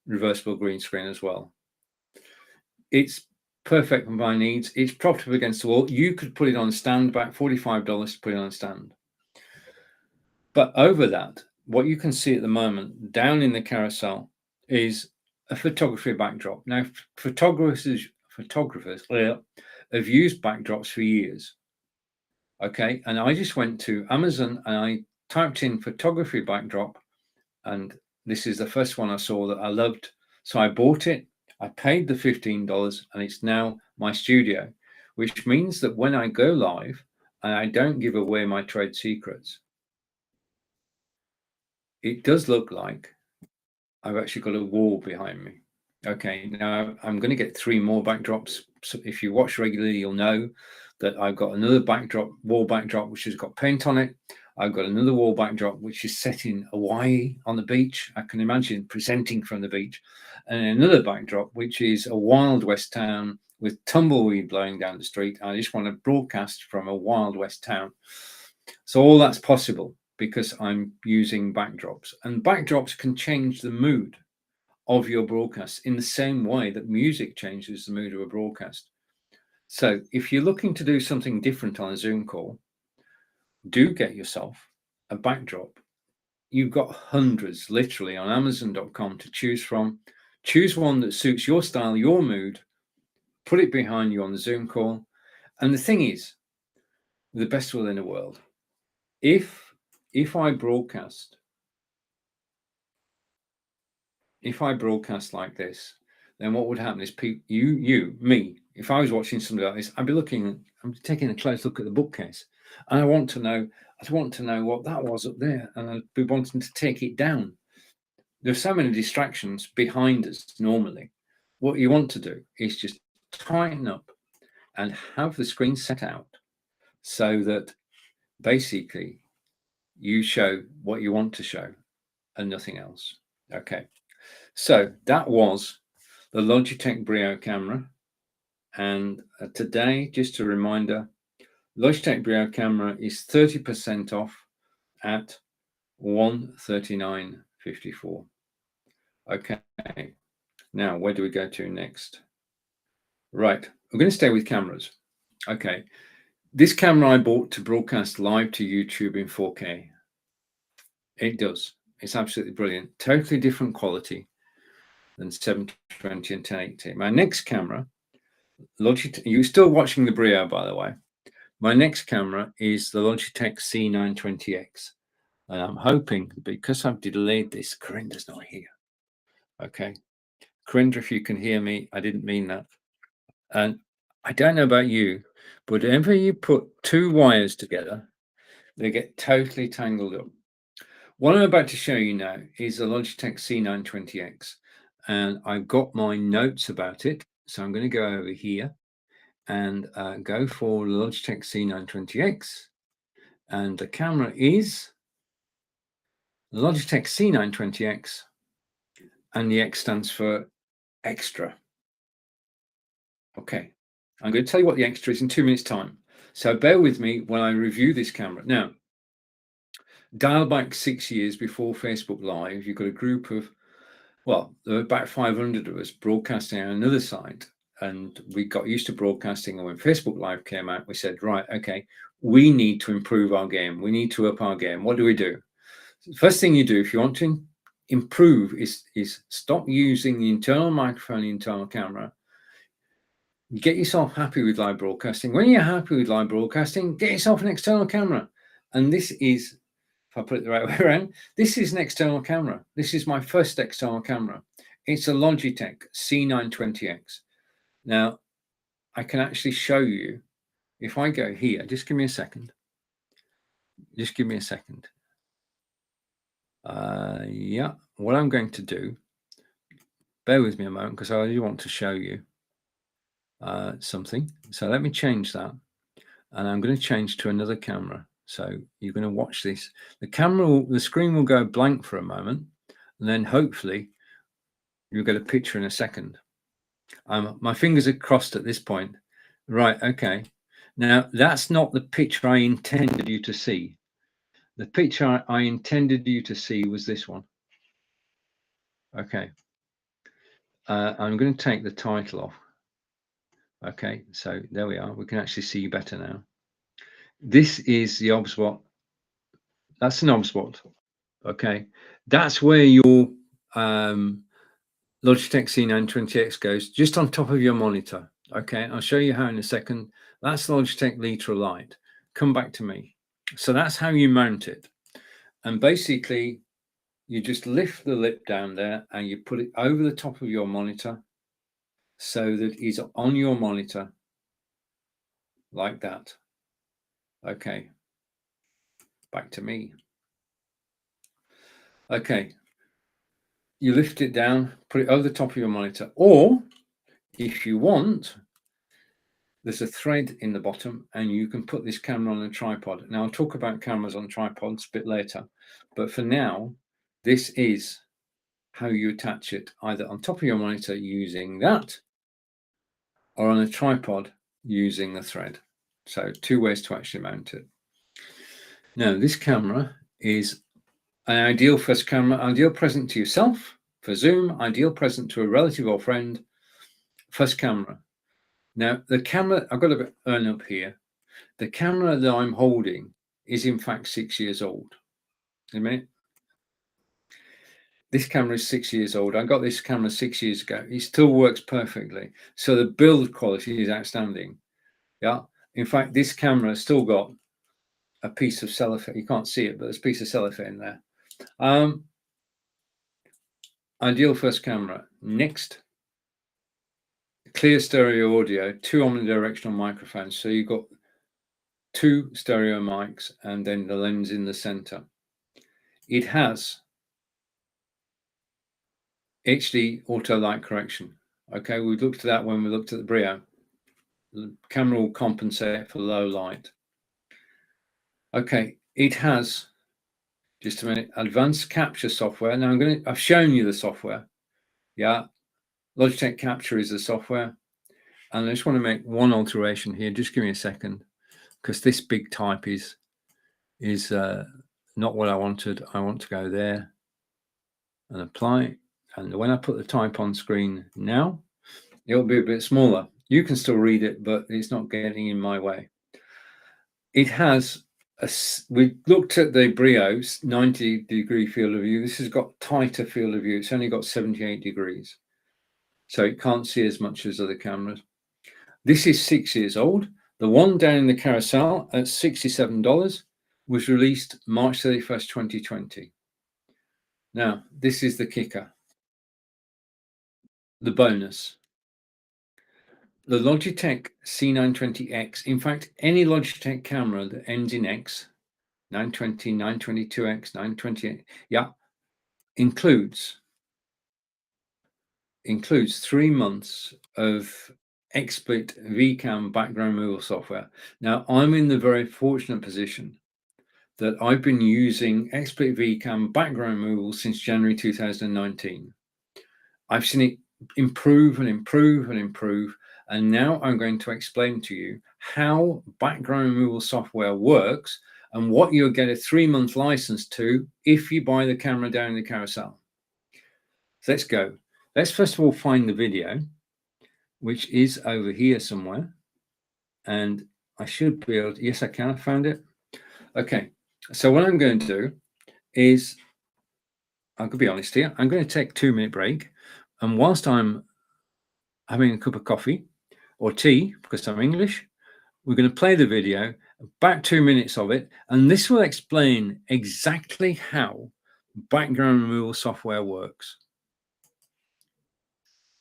reversible green screen as well. It's perfect for my needs. It's propped up against the wall. You could put it on a stand, about $45 to put it on a stand. But over that, what you can see at the moment down in the carousel is a photography backdrop. Now, photographers have used backdrops for years. Okay, and I just went to Amazon and I typed in photography backdrop, and this is the first one I saw that I loved. So I bought it. I paid the $15 and it's now my studio, which means that when I go live and I don't give away my trade secrets, it does look like I've actually got a wall behind me. Okay, now I'm going to get 3 more backdrops. So if you watch regularly, you'll know that I've got another wall backdrop, which has got paint on it. I've got another wall backdrop, which is set in Hawaii on the beach. I can imagine presenting from the beach. And another backdrop, which is a Wild West town with tumbleweed blowing down the street. I just want to broadcast from a Wild West town. So all that's possible because I'm using backdrops. And backdrops can change the mood of your broadcast in the same way that music changes the mood of a broadcast. So if you're looking to do something different on a Zoom call, do get yourself a backdrop. You've got hundreds literally on Amazon.com to choose from. Choose one that suits your style, your mood, put it behind you on the Zoom call. And the thing is, the best will in the world. If I broadcast like this, then what would happen is me, if I was watching something like this, I'm taking a close look at the bookcase, and I'd want to know what that was up there, and I'd be wanting to take it down. There's so many distractions behind us normally. What you want to do is just tighten up and have the screen set out so that basically you show what you want to show and nothing else. Okay, so that was the Logitech Brio camera. And today, just a reminder, Logitech Brio camera is 30% off at $139.54. Okay, now where do we go to next? Right, we're going to stay with cameras. Okay, this camera I bought to broadcast live to YouTube in 4K. It does. It's absolutely brilliant. Totally different quality than 720 and 1080. My next camera, Logitech, you're still watching the Brio, by the way. My next camera is the Logitech C920X. And I'm hoping, because I've delayed this, Corinda's not here. Okay. Corinda, if you can hear me, I didn't mean that. And I don't know about you, but whenever you put two wires together, they get totally tangled up. What I'm about to show you now is the Logitech C920X. And I've got my notes about it. So I'm going to go over here and go for the Logitech C920X. And the camera is the Logitech C920X. And the X stands for extra. Okay, I'm going to tell you what the extra is in 2 minutes' time. So bear with me when I review this camera. Now, dial back 6 years before Facebook Live, you've got a group of, well, there were about 500 of us broadcasting on another site. And we got used to broadcasting. And when Facebook Live came out, we said, right, okay, we need to improve our game. We need to up our game. What do we do? The first thing you do if you want to improve is stop using the internal microphone, the internal camera. Get yourself happy with live broadcasting. When you're happy with live broadcasting, get yourself an external camera. And this is, if I put it the right way around, this is an external camera. This is my first external camera. It's a Logitech C920X. Now, I can actually show you, if I go here, just give me a second. Just give me a second. Yeah, what I'm going to do, bear with me a moment, because I really want to show you something. So let me change that. And I'm going to change to another camera. So you're going to watch this. The screen will go blank for a moment, and then hopefully you'll get a picture in a second. My fingers are crossed at this point. Right, okay. Now, that's not the picture I intended you to see. The picture I intended you to see was this one. Okay. I'm going to take the title off. Okay, so there we are. We can actually see better now. This is the OBSWAT. That's an OBSWAT. Okay, that's where your Logitech C920X goes, just on top of your monitor. Okay, I'll show you how in a second. That's Logitech Litra Lite. Come back to me. So that's how you mount it. And basically, you just lift the lip down there and you put it over the top of your monitor so that it's on your monitor like that. Okay, back to me. Okay, you lift it down, put it over the top of your monitor, or if you want, there's a thread in the bottom and you can put this camera on a tripod. Now, I'll talk about cameras on tripods a bit later, but for now, this is how you attach it, either on top of your monitor using that or on a tripod using the thread. So 2 ways to actually mount it. Now, this camera is an ideal first camera, ideal present to yourself for Zoom, ideal present to a relative or friend, first camera. Now, the camera, I've got a urn up here. The camera that I'm holding is in fact 6 years old. A minute. This camera is 6 years old. I got this camera 6 years ago. It still works perfectly. So the build quality is outstanding. Yeah. In fact, this camera has still got a piece of cellophane. You can't see it, but there's a piece of cellophane there. Ideal first camera. Next, clear stereo audio, 2 omnidirectional microphones. So you've got 2 stereo mics and then the lens in the center. It has HD auto light correction. Okay, we looked at that when we looked at the Brio. The camera will compensate for low light. Okay, it has Just a minute. Advanced capture software. Now I've shown you the software. Yeah. Logitech Capture is the software. And I just want to make one alteration here. Just give me a second, because this big type is not what I wanted. I want to go there and apply. And when I put the type on screen now, it'll be a bit smaller. You can still read it, but it's not getting in my way. It has we looked at the Brio's 90-degree field of view. This has got tighter field of view. It's only got 78 degrees. So it can't see as much as other cameras. This is 6 years old. The one down in the carousel at $67 was released March 31st, 2020. Now, this is the kicker. The bonus. The Logitech C920X, in fact, any Logitech camera that ends in X, 920, 922X, 928, yeah, includes 3 months of XSplit VCam background removal software. Now, I'm in the very fortunate position that I've been using XSplit VCam background removal since January 2019. I've seen it improve and improve and improve. And now I'm going to explain to you how background removal software works and what you'll get a 3-month license to if you buy the camera down in the carousel. So let's go. Let's first of all find the video, which is over here somewhere. And I should be able to, yes, I can. I found it. Okay. So what I'm going to do is, I could be honest here, I'm going to take a 2-minute break. And whilst I'm having a cup of coffee or tea, because I'm English, we're going to play the video, about 2 minutes of it, and this will explain exactly how background removal software works.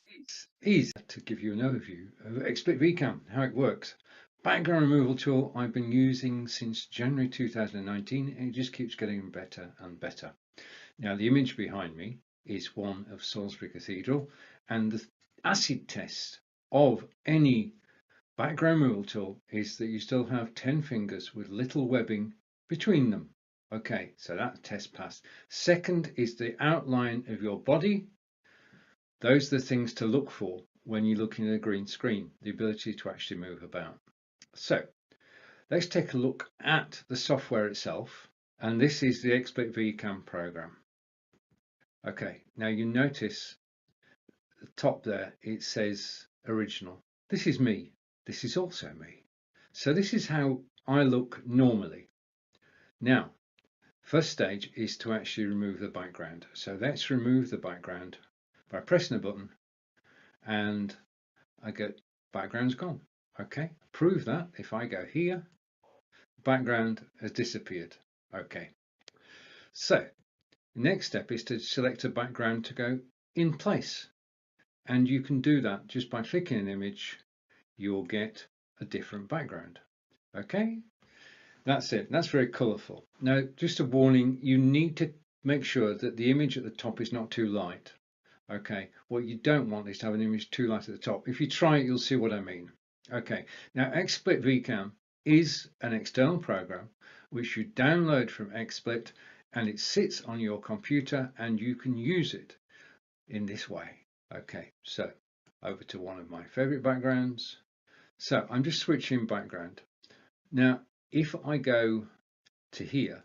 It's easy to give you an overview of XSplit VCam, how it works. Background removal tool I've been using since January 2019, and it just keeps getting better and better. Now, the image behind me is one of Salisbury Cathedral, and the acid test of any background removal tool is that you still have 10 fingers with little webbing between them. Okay, so that test passed. Second is the outline of your body. Those are the things to look for when you're looking at a green screen, the ability to actually move about. So let's take a look at the software itself. And this is the XSplit VCam program. Okay, now you notice the top there, it says original. This is me. This is also me. So this is how I look normally. Now, first stage is to actually remove the background. So let's remove the background by pressing a button, and I get background's gone. Okay, prove that if I go here, background has disappeared. Okay, so the next step is to select a background to go in place. And you can do that just by clicking an image. You'll get a different background. Okay, that's it. That's very colorful. Now, just a warning, you need to make sure that the image at the top is not too light. Okay, what you don't want is to have an image too light at the top. If you try it, you'll see what I mean. Okay, now XSplit VCam is an external program which you download from XSplit, and it sits on your computer and you can use it in this way. Okay, so over to one of my favorite backgrounds. So I'm just switching background. Now, if I go to here,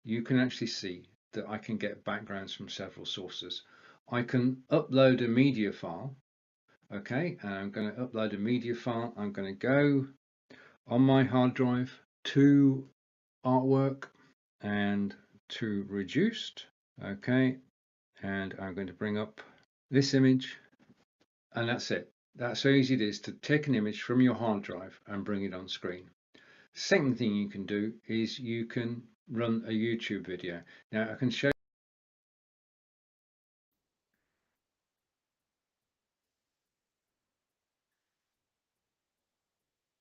you can actually see that I can get backgrounds from several sources. I can upload a media file. Okay, and I'm going to upload a media file. I'm going to go on my hard drive to artwork and to reduced. Okay, and I'm going to bring up this image, and that's it. That's how easy it is to take an image from your hard drive and bring it on screen. Second thing you can do is you can run a YouTube video. Now I can show you.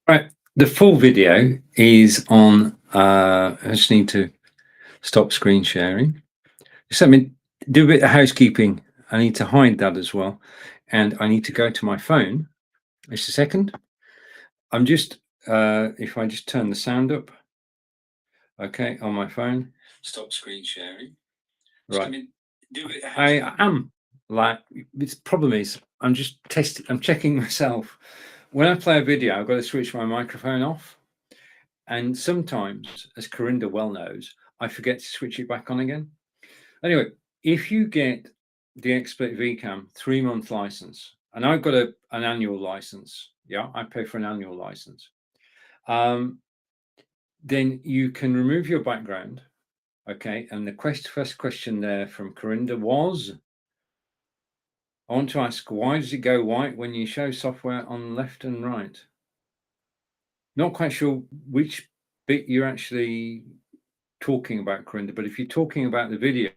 Right, the full video is on, I just need to stop screen sharing. Just let me do a bit of housekeeping. I need to hide that as well. And I need to go to my phone. Just a second. I'm just, if I just turn the sound up, okay, on my phone,
stop screen sharing.
Right. I am like, the problem is I'm just testing, I'm checking myself. When I play a video, I've got to switch my microphone off. And sometimes, as Corinda well knows, I forget to switch it back on again. Anyway, if you get the XSplit VCam 3-month license, and I've got an annual license, yeah, I pay for an annual license, then you can remove your background. Okay, and the first question there from Corinda was, I want to ask, why does it go white when you show software on left and right? Not quite sure which bit you're actually talking about, Corinda, but if you're talking about the video,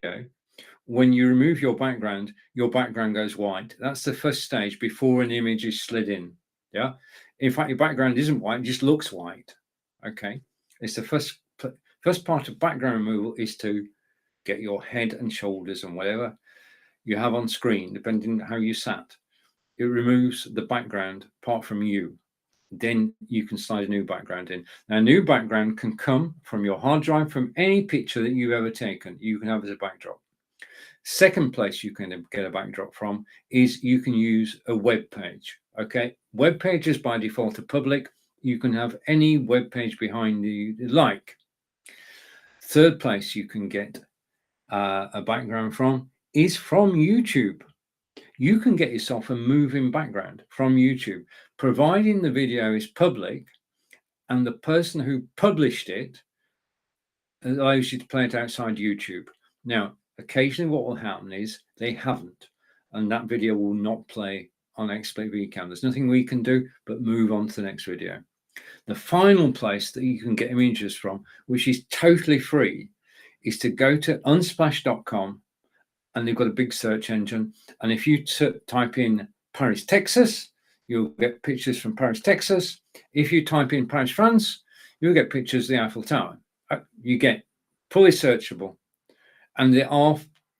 when you remove your background goes white. That's the first stage before an image is slid in. Yeah. In fact, your background isn't white, it just looks white. Okay. It's the first part of background removal is to get your head and shoulders and whatever you have on screen, depending on how you sat. It removes the background apart from you. Then you can slide a new background in. Now, a new background can come from your hard drive, from any picture that you've ever taken, you can have as a backdrop. Second place you can get a backdrop from is you can use a web page. Okay, web pages by default are public. You can have any web page behind you like. Third place you can get a background from is from YouTube. You can get yourself a moving background from YouTube, providing the video is public and the person who published it allows you to play it outside YouTube. Now, occasionally what will happen is they haven't, and that video will not play on XSplit VCam. There's nothing we can do but move on to the next video. The final place that you can get images from, which is totally free, is to go to unsplash.com, and they've got a big search engine. And if you type in Paris, Texas, you'll get pictures from Paris, Texas. If you type in Paris, France, you'll get pictures of the Eiffel Tower. You get fully searchable. And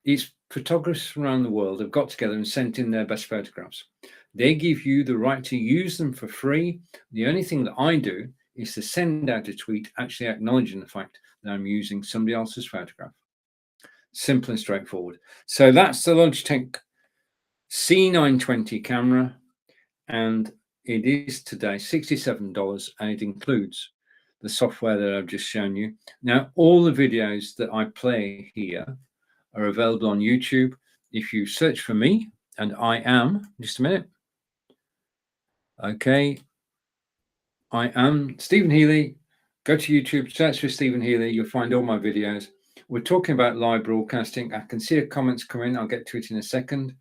it's photographers from around the world have got together and sent in their best photographs. They give you the right to use them for free. The only thing that I do is to send out a tweet actually acknowledging the fact that I'm using somebody else's photograph. Simple and straightforward. So that's the Logitech C920 camera, and it is today $67, and it includes the software that I've just shown you. Now, all the videos that I play here are available on YouTube. If you search for me, and I am, just a minute. Okay. I am Stephen Healey. Go to YouTube, search for Stephen Healey. You'll find all my videos. We're talking about live broadcasting. I can see the comments come in. I'll get to it in a second.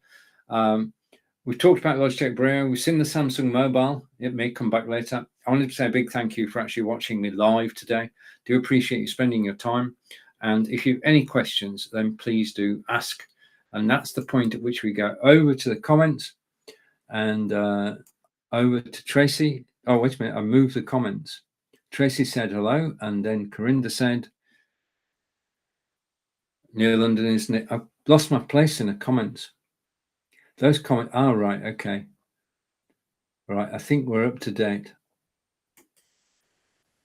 We've talked about Logitech Brio. We've seen the Samsung Mobile. It may come back later. I wanted to say a big thank you for actually watching me live today. Do appreciate you spending your time. And if you have any questions, then please do ask. And that's the point at which we go over to the comments and over to Tracy. Oh, wait a minute. I moved the comments. Tracy said hello. And then Corinda said, near London, isn't it? I've lost my place in the comments. Those comments. Oh, right. Okay. Right. I think we're up to date.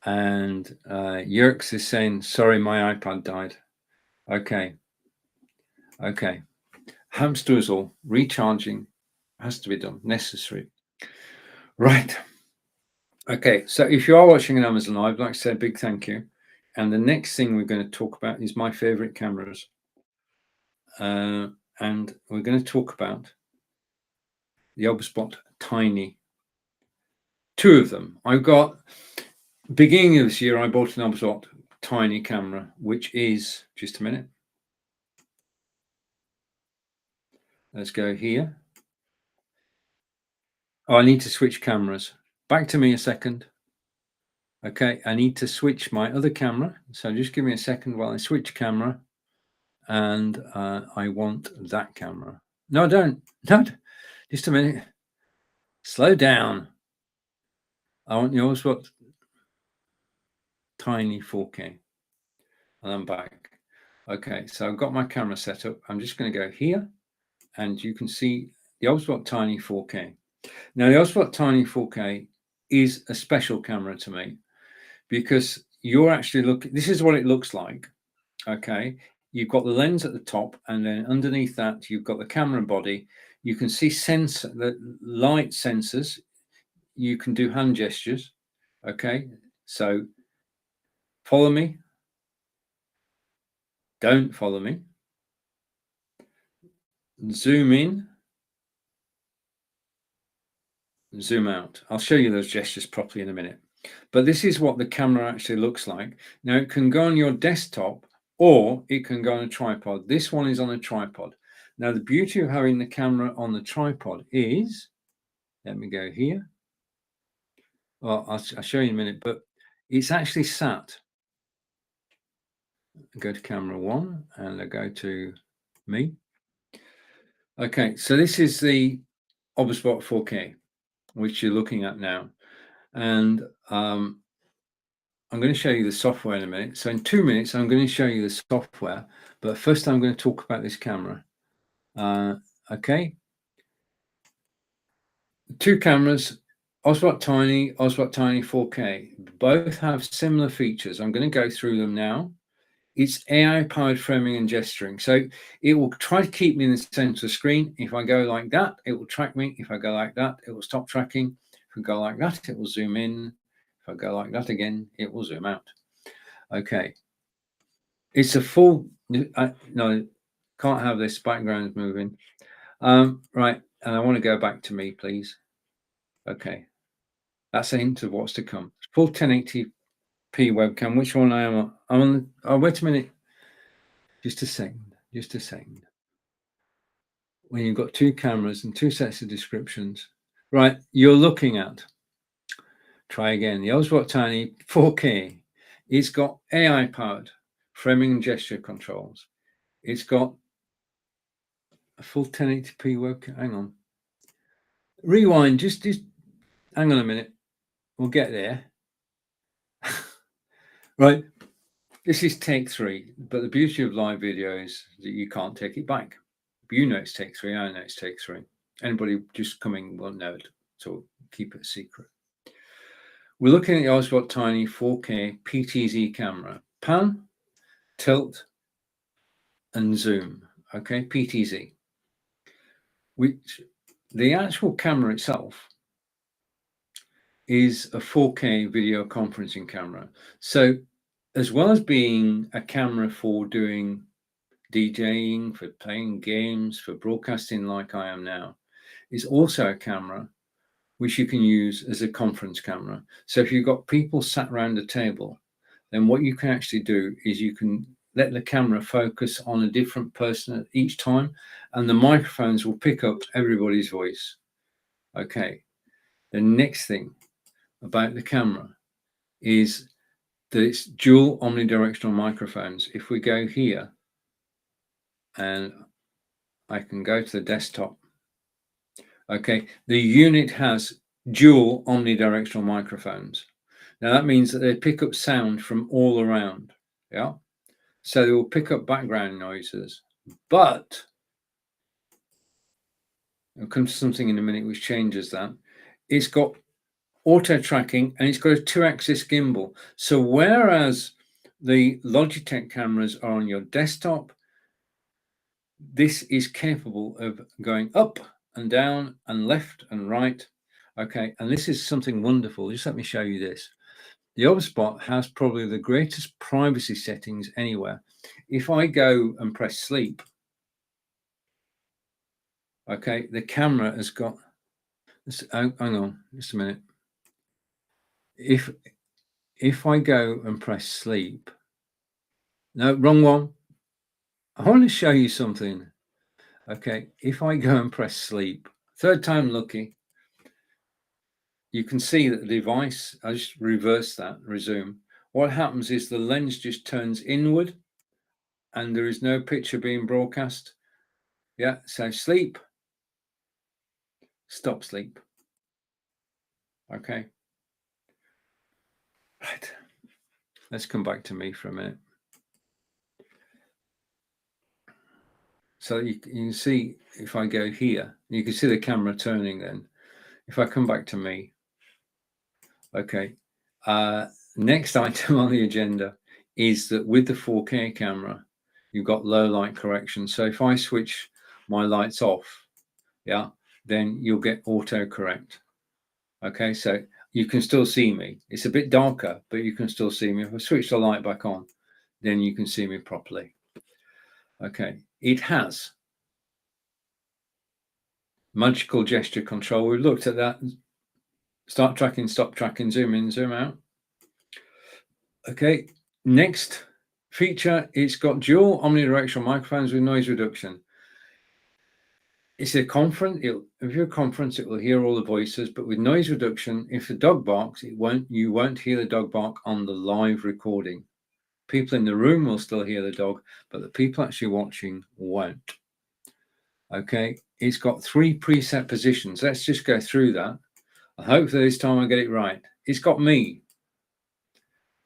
And Yerks is saying, sorry, my iPad died. Okay. Okay. Hamster is all. Recharging has to be done. Necessary. Right. Okay. So if you are watching an Amazon Live, I'd like to say a big thank you. And the next thing we're going to talk about is my favorite cameras. And we're going to talk about the OBSBot Tiny. Two of them. I've got, beginning of this year, I bought an OBSBot Tiny camera, which is, just a minute. Let's go here. Oh, I need to switch cameras. Back to me a second. Okay, I need to switch my other camera. So just give me a second while I switch camera. And I want that camera. No, I don't. No, just a minute. Slow down. I want yours. What? Tiny 4K. And I'm back. Okay, so I've got my camera set up. I'm just going to go here, and you can see the OBSBot Tiny 4K. Now, the OBSBot Tiny 4K is a special camera to me because you're actually looking. This is what it looks like. Okay, you've got the lens at the top, and then underneath that you've got the camera body. You can see the light sensors. You can do hand gestures. Okay, so follow me, don't follow me, zoom in, zoom out. I'll show you those gestures properly in a minute, but this is what the camera actually looks like. Now it can go on your desktop or it can go on a tripod. This one is on a tripod. Now the beauty of having the camera on the tripod is, let me go here. Well, I'll show you in a minute, but it's actually sat. Go to camera 1 and I go to me. Okay, so this is the Obspot 4K, which you're looking at now. And I'm going to show you the software in a minute. So in 2 minutes, I'm going to show you the software. But first, I'm going to talk about this camera. Okay. 2 cameras, Oswald Tiny 4K. Both have similar features. I'm going to go through them now. It's AI-powered framing and gesturing. So it will try to keep me in the center of the screen. If I go like that, it will track me. If I go like that, it will stop tracking. If I go like that, it will zoom in. If I go like that again, it will zoom out. Okay. It's a full, no, can't have this background moving. Right, and I want to go back to me, please. Okay. That's a hint of what's to come. Full 1080p webcam. Which one I am? I'm on. Oh, wait a minute. Just a second. Just a second. When you've got 2 cameras and 2 sets of descriptions, right? You're looking at. Try again. The Oswald Tiny 4K. It's got AI powered framing and gesture controls. It's got a full 1080p webcam. Hang on. Rewind. Just hang on a minute. We'll get there. Right. This is take 3, but the beauty of live video is that you can't take it back. You know it's take 3, I know it's take 3. Anybody just coming will know it, so keep it secret. We're looking at the Oswald Tiny 4K PTZ camera. Pan, tilt, and zoom. Okay, PTZ. Which the actual camera itself is a 4K video conferencing camera. So as well as being a camera for doing DJing, for playing games, for broadcasting like I am now, it's also a camera which you can use as a conference camera. So if you've got people sat around a table, then what you can actually do is you can let the camera focus on a different person at each time, and the microphones will pick up everybody's voice. Okay. The next thing about the camera is that it's dual omnidirectional microphones. If we go here, and I can go to the desktop. Okay, the unit has dual omnidirectional microphones. Now that means that they pick up sound from all around. Yeah, so they will pick up background noises, but there'll come to something in a minute which changes that. It's got auto tracking and it's got a 2-axis gimbal. So whereas the Logitech cameras are on your desktop, this is capable of going up and down and left and right. Okay, and this is something wonderful. Just let me show you this. The Obspot has probably the greatest privacy settings anywhere. If I go and press sleep, okay, the camera has got, hang on just a minute. If I go and press sleep, no, wrong one. I want to show you something. Okay, if I go and press sleep, 3rd time lucky, you can see that the device, I just reverse that, resume. What happens is the lens just turns inward and there is no picture being broadcast. Yeah, so sleep, stop sleep. Okay. Right. Let's come back to me for a minute. So you can see if I go here, you can see the camera turning then. If I come back to me, okay. Next item on the agenda is that with the 4K camera, you've got low light correction. So if I switch my lights off, yeah, then you'll get autocorrect. Okay, so you can still see me. It's a bit darker, but you can still see me. If I switch the light back on, then you can see me properly. Okay, it has magical gesture control. We've looked at that. Start tracking, stop tracking, zoom in, zoom out. Okay, next feature, it's got dual omnidirectional microphones with noise reduction. It's a conference. If you're a conference, it will hear all the voices, but with noise reduction, if the dog barks, you won't hear the dog bark on the live recording. People in the room will still hear the dog, but the people actually watching won't. Okay, it's got 3 preset positions. Let's just go through that. Hopefully this time I get it right. It's got me.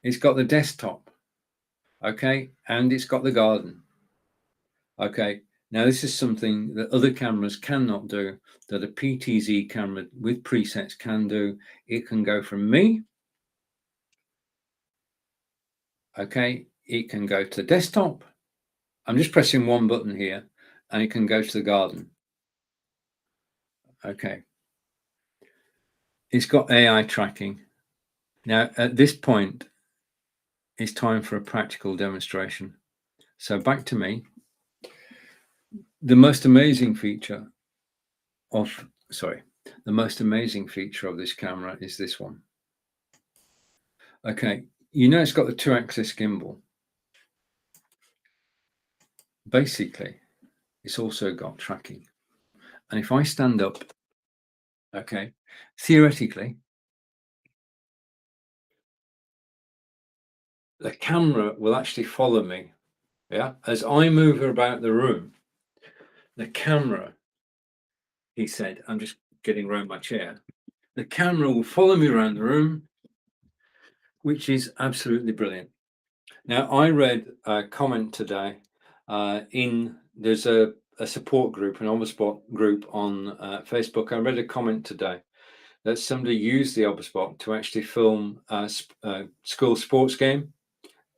It's got the desktop. Okay, and it's got the garden. Okay, now this is something that other cameras cannot do, that a PTZ camera with presets can do. It can go from me. Okay, it can go to the desktop. I'm just pressing one button here, and it can go to the garden. Okay. It's got AI tracking. Now, at this point, it's time for a practical demonstration. So back to me. The most amazing feature of this camera is this one. Okay, you know it's got the 2-axis gimbal. Basically, it's also got tracking. And if I stand up, okay, theoretically, the camera will actually follow me. Yeah, as I move about the room, the camera, he said, I'm just getting around my chair. The camera will follow me around the room, which is absolutely brilliant. Now, I read a comment today there's a support group, an Oberspot group on Facebook. I read a comment today that somebody used the Oberspot to actually film a school sports game,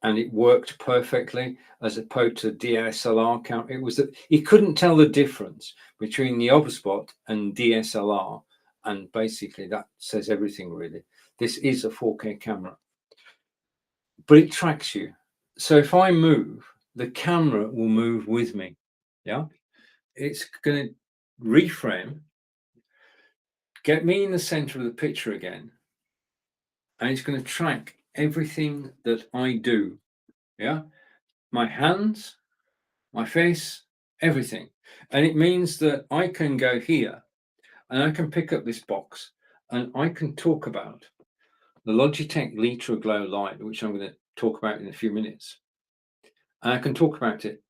and it worked perfectly as opposed to DSLR camera. It was that he couldn't tell the difference between the Oberspot and DSLR, and basically that says everything really. This is a 4K camera, but it tracks you. So if I move, the camera will move with me. Yeah, it's going to reframe, get me in the center of the picture again, and it's going to track everything that I do. Yeah, my hands, my face, everything. And it means that I can go here and I can pick up this box and I can talk about the Logitech Litra Glow light, which I'm going to talk about in a few minutes. And I can talk about it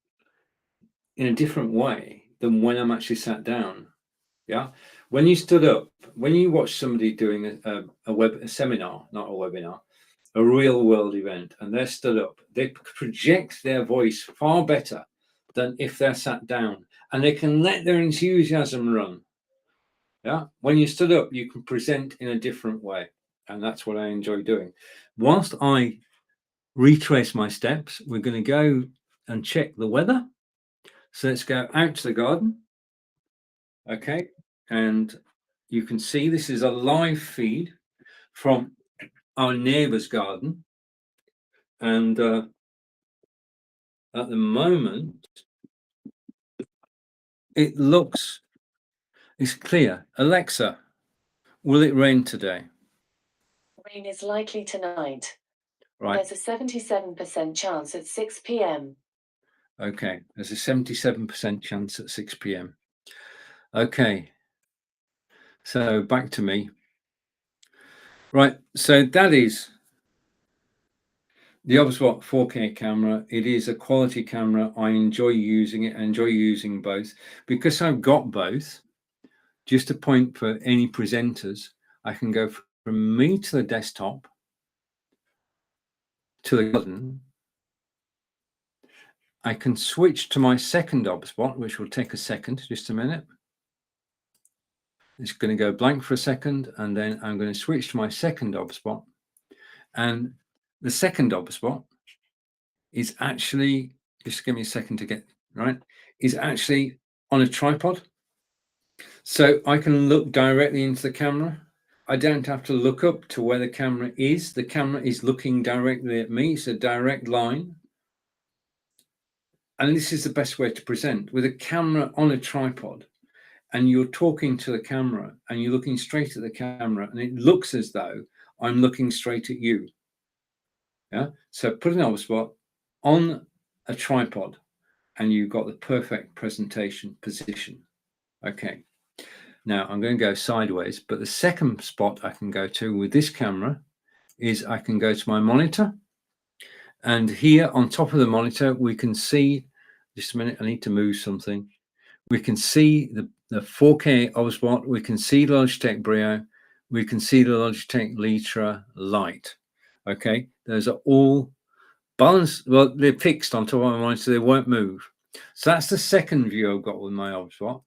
in a different way than when I'm actually sat down. Yeah. When you stood up, when you watch somebody doing a seminar, not a webinar, a real world event, and they're stood up, they project their voice far better than if they're sat down, and they can let their enthusiasm run. Yeah. When you stood up, you can present in a different way. And that's what I enjoy doing. Whilst I retrace my steps, we're going to go and check the weather. So let's go out to the garden. Okay. And you can see this is a live feed from our neighbor's garden. And at the moment, it's clear. Alexa, will it rain today?
Rain is likely tonight.
Right.
There's a 77% chance at 6 p.m.
Okay, there's a 77% chance at 6 p.m. Okay, so back to me. Right, so that is the Oberspot 4K camera. It is a quality camera. I enjoy using it. I enjoy using both. Because I've got both, just a point for any presenters, I can go from me to the desktop, to the garden. I can switch to my second Oberspot, which will take a second, just a minute. It's going to go blank for a second, and then I'm going to switch to my second Oberspot. And the second Oberspot is actually, just give me a second to get right, is actually on a tripod. So I can look directly into the camera. I don't have to look up to where the camera is. The camera is looking directly at me. It's a direct line. And this is the best way to present with a camera on a tripod, and you're talking to the camera and you're looking straight at the camera, and it looks as though I'm looking straight at you. Yeah. So put an HubSpot on a tripod and you've got the perfect presentation position. Okay. Now I'm going to go sideways, but the second spot I can go to with this camera is I can go to my monitor, and here on top of the monitor we can see, just a minute, I need to move something. We can see the 4K HubSpot, we can see Logitech Brio, we can see the Logitech Litra Lite. Okay, those are all balanced, well, they're fixed on top of my monitor, they won't move. So that's the second view I've got with my HubSpot.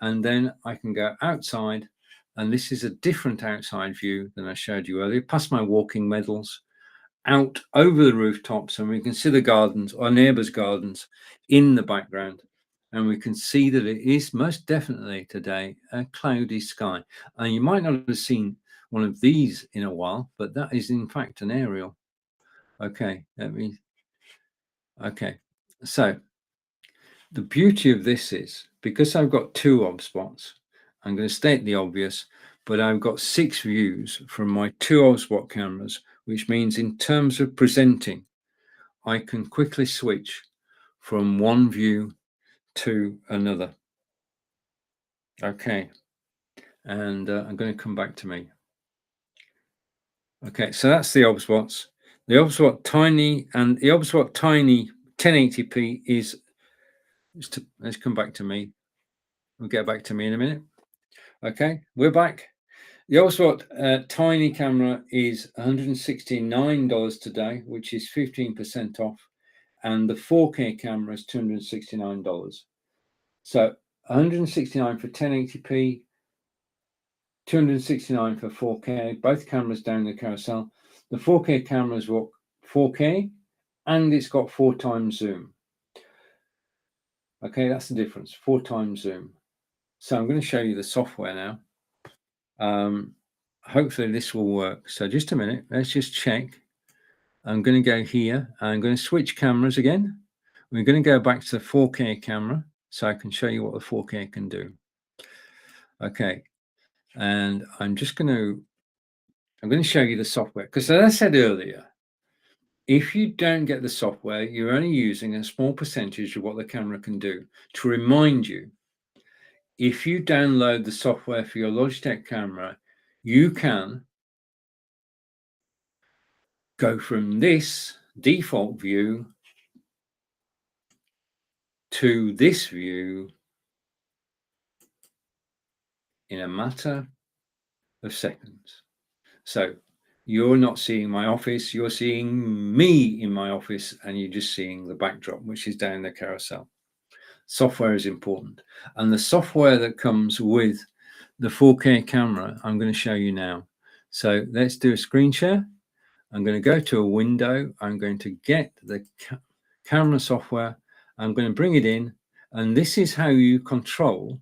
And then I can go outside, and this is a different outside view than I showed you earlier, past my walking medals, out over the rooftops, and we can see the gardens, our neighbours' gardens in the background. And we can see that it is most definitely today a cloudy sky. And you might not have seen one of these in a while, but that is in fact an aerial. Okay, okay. So the beauty of this is, because I've got two HubSpots, I'm going to state the obvious, but I've got 6 views from my 2 HubSpot cameras, which means in terms of presenting, I can quickly switch from one view to another. Okay, and I'm going to come back to me. Okay, so that's the HubSpots. The HubSpot Tiny, and the HubSpot Tiny 1080p is, let's come back to me. We'll get back to me in a minute. Okay, we're back. The HubSpot Tiny camera is $169 today, which is 15% off, and the 4K camera is $269. So 169 for 1080p, 269 for 4K, both cameras down the carousel. The 4K camera is what, 4K, and it's got 4 times zoom. Okay, that's the difference, 4 times zoom. So I'm going to show you the software now. Hopefully this will work. So just a minute, let's just check. I'm going to go here. I'm going to switch cameras again. We're going to go back to the 4K camera so I can show you what the 4K can do. Okay, and I'm going to show you the software, because as I said earlier, if you don't get the software, you're only using a small percentage of what the camera can do. To remind you, if you download the software for your Logitech camera, you can go from this default view to this view in a matter of seconds. So you're not seeing my office, you're seeing me in my office, and you're just seeing the backdrop, which is down the carousel. Software is important. And the software that comes with the 4K camera, I'm going to show you now. So let's do a screen share. I'm going to go to a window. I'm going to get the camera software. I'm going to bring it in. And this is how you control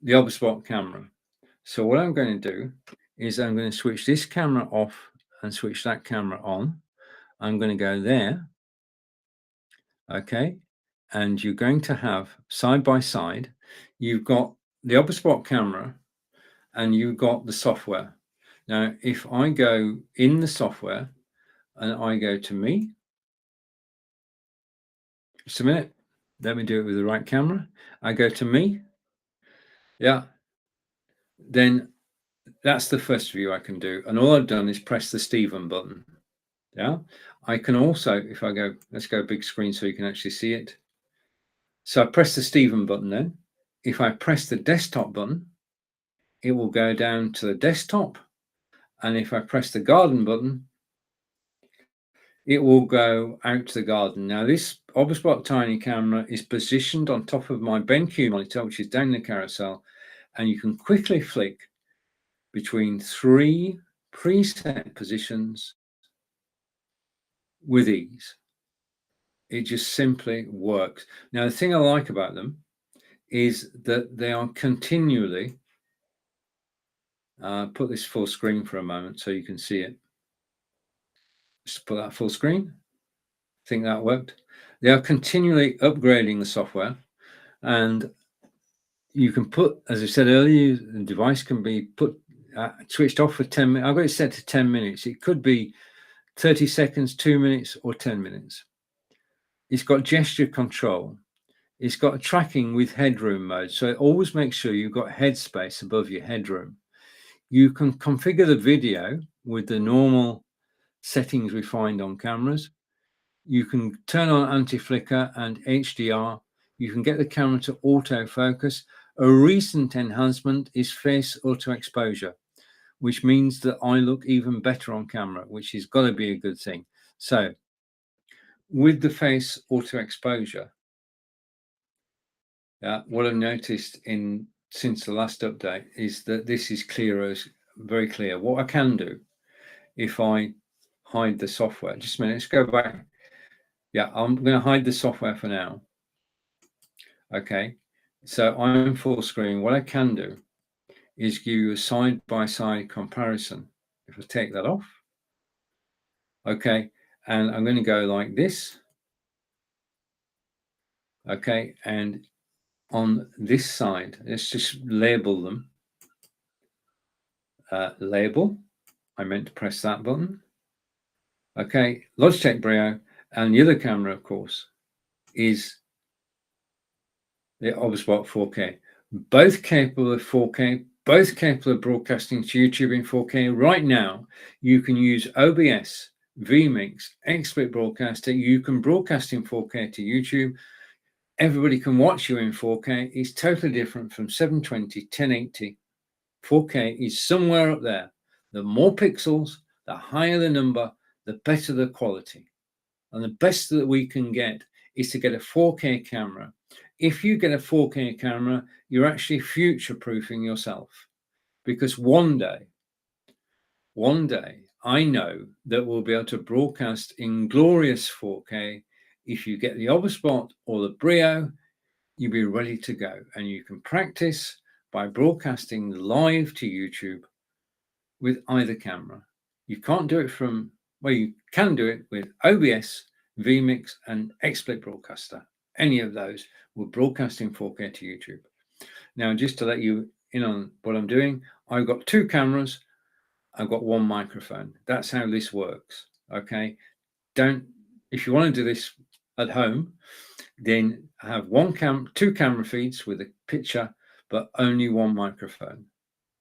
the HubSpot camera. So what I'm going to do is I'm going to switch this camera off and switch that camera on. I'm going to go there. Okay. And you're going to have side by side, you've got the HubSpot camera and you've got the software. Now, if I go in the software and I go to me, just a minute, let me do it with the right camera. I go to me. Yeah. Then that's the first view I can do. And all I've done is press the Stephen button. Yeah. I can also, if I go, let's go big screen so you can actually see it. So I press the Stephen button then. If I press the desktop button, it will go down to the desktop. And if I press the garden button, it will go out to the garden. Now, this HubSpot Tiny camera is positioned on top of my BenQ monitor, which is down the carousel, and you can quickly flick between 3 preset positions with ease. It just simply works. Now, the thing I like about them is that they are continually, put this full screen for a moment so you can see it. Just put that full screen. I think that worked. They are continually upgrading the software, and you can put, as I said earlier, the device can be put switched off for 10 minutes. I've got it set to 10 minutes. It could be 30 seconds, 2 minutes, or 10 minutes. It's got gesture control. It's got a tracking with headroom mode. So it always makes sure you've got headspace above your headroom. You can configure the video with the normal settings we find on cameras. You can turn on anti-flicker and HDR. You can get the camera to autofocus. A recent enhancement is face auto exposure, which means that I look even better on camera, which has got to be a good thing. So with the face auto exposure, what I've noticed since the last update is that this is very clear. What I can do if I hide the software, just a minute, let's go back. Yeah, I'm going to hide the software for now. Okay, so I'm full screen. What I can do is give you a side-by-side comparison. If I take that off, okay, and I'm going to go like this. Okay, and on this side, let's just label them. Label, I meant to press that button. Okay, Logitech Brio, and the other camera, of course, is the Obspot 4K. Both capable of 4K, both capable of broadcasting to YouTube in 4K. Right now, you can use OBS, vMix, XSplit Broadcaster. You can broadcast in 4K to YouTube. Everybody can watch you in 4K. It's totally different from 720, 1080. 4K is somewhere up there. The more pixels, the higher the number, the better the quality. And the best that we can get is to get a 4K camera. If you get a 4K camera, you're actually future-proofing yourself. Because one day, I know that we'll be able to broadcast in glorious 4K. If you get the Obspot or the Brio, you'll be ready to go. And you can practice by broadcasting live to YouTube with either camera. You can't do it you can do it with OBS, vMix, and XSplit Broadcaster. Any of those will broadcast in 4K to YouTube. Now, just to let you in on what I'm doing, I've got two cameras. I've got one microphone. That's how this works. Okay. If you want to do this at home, then have two camera feeds with a picture, but only one microphone.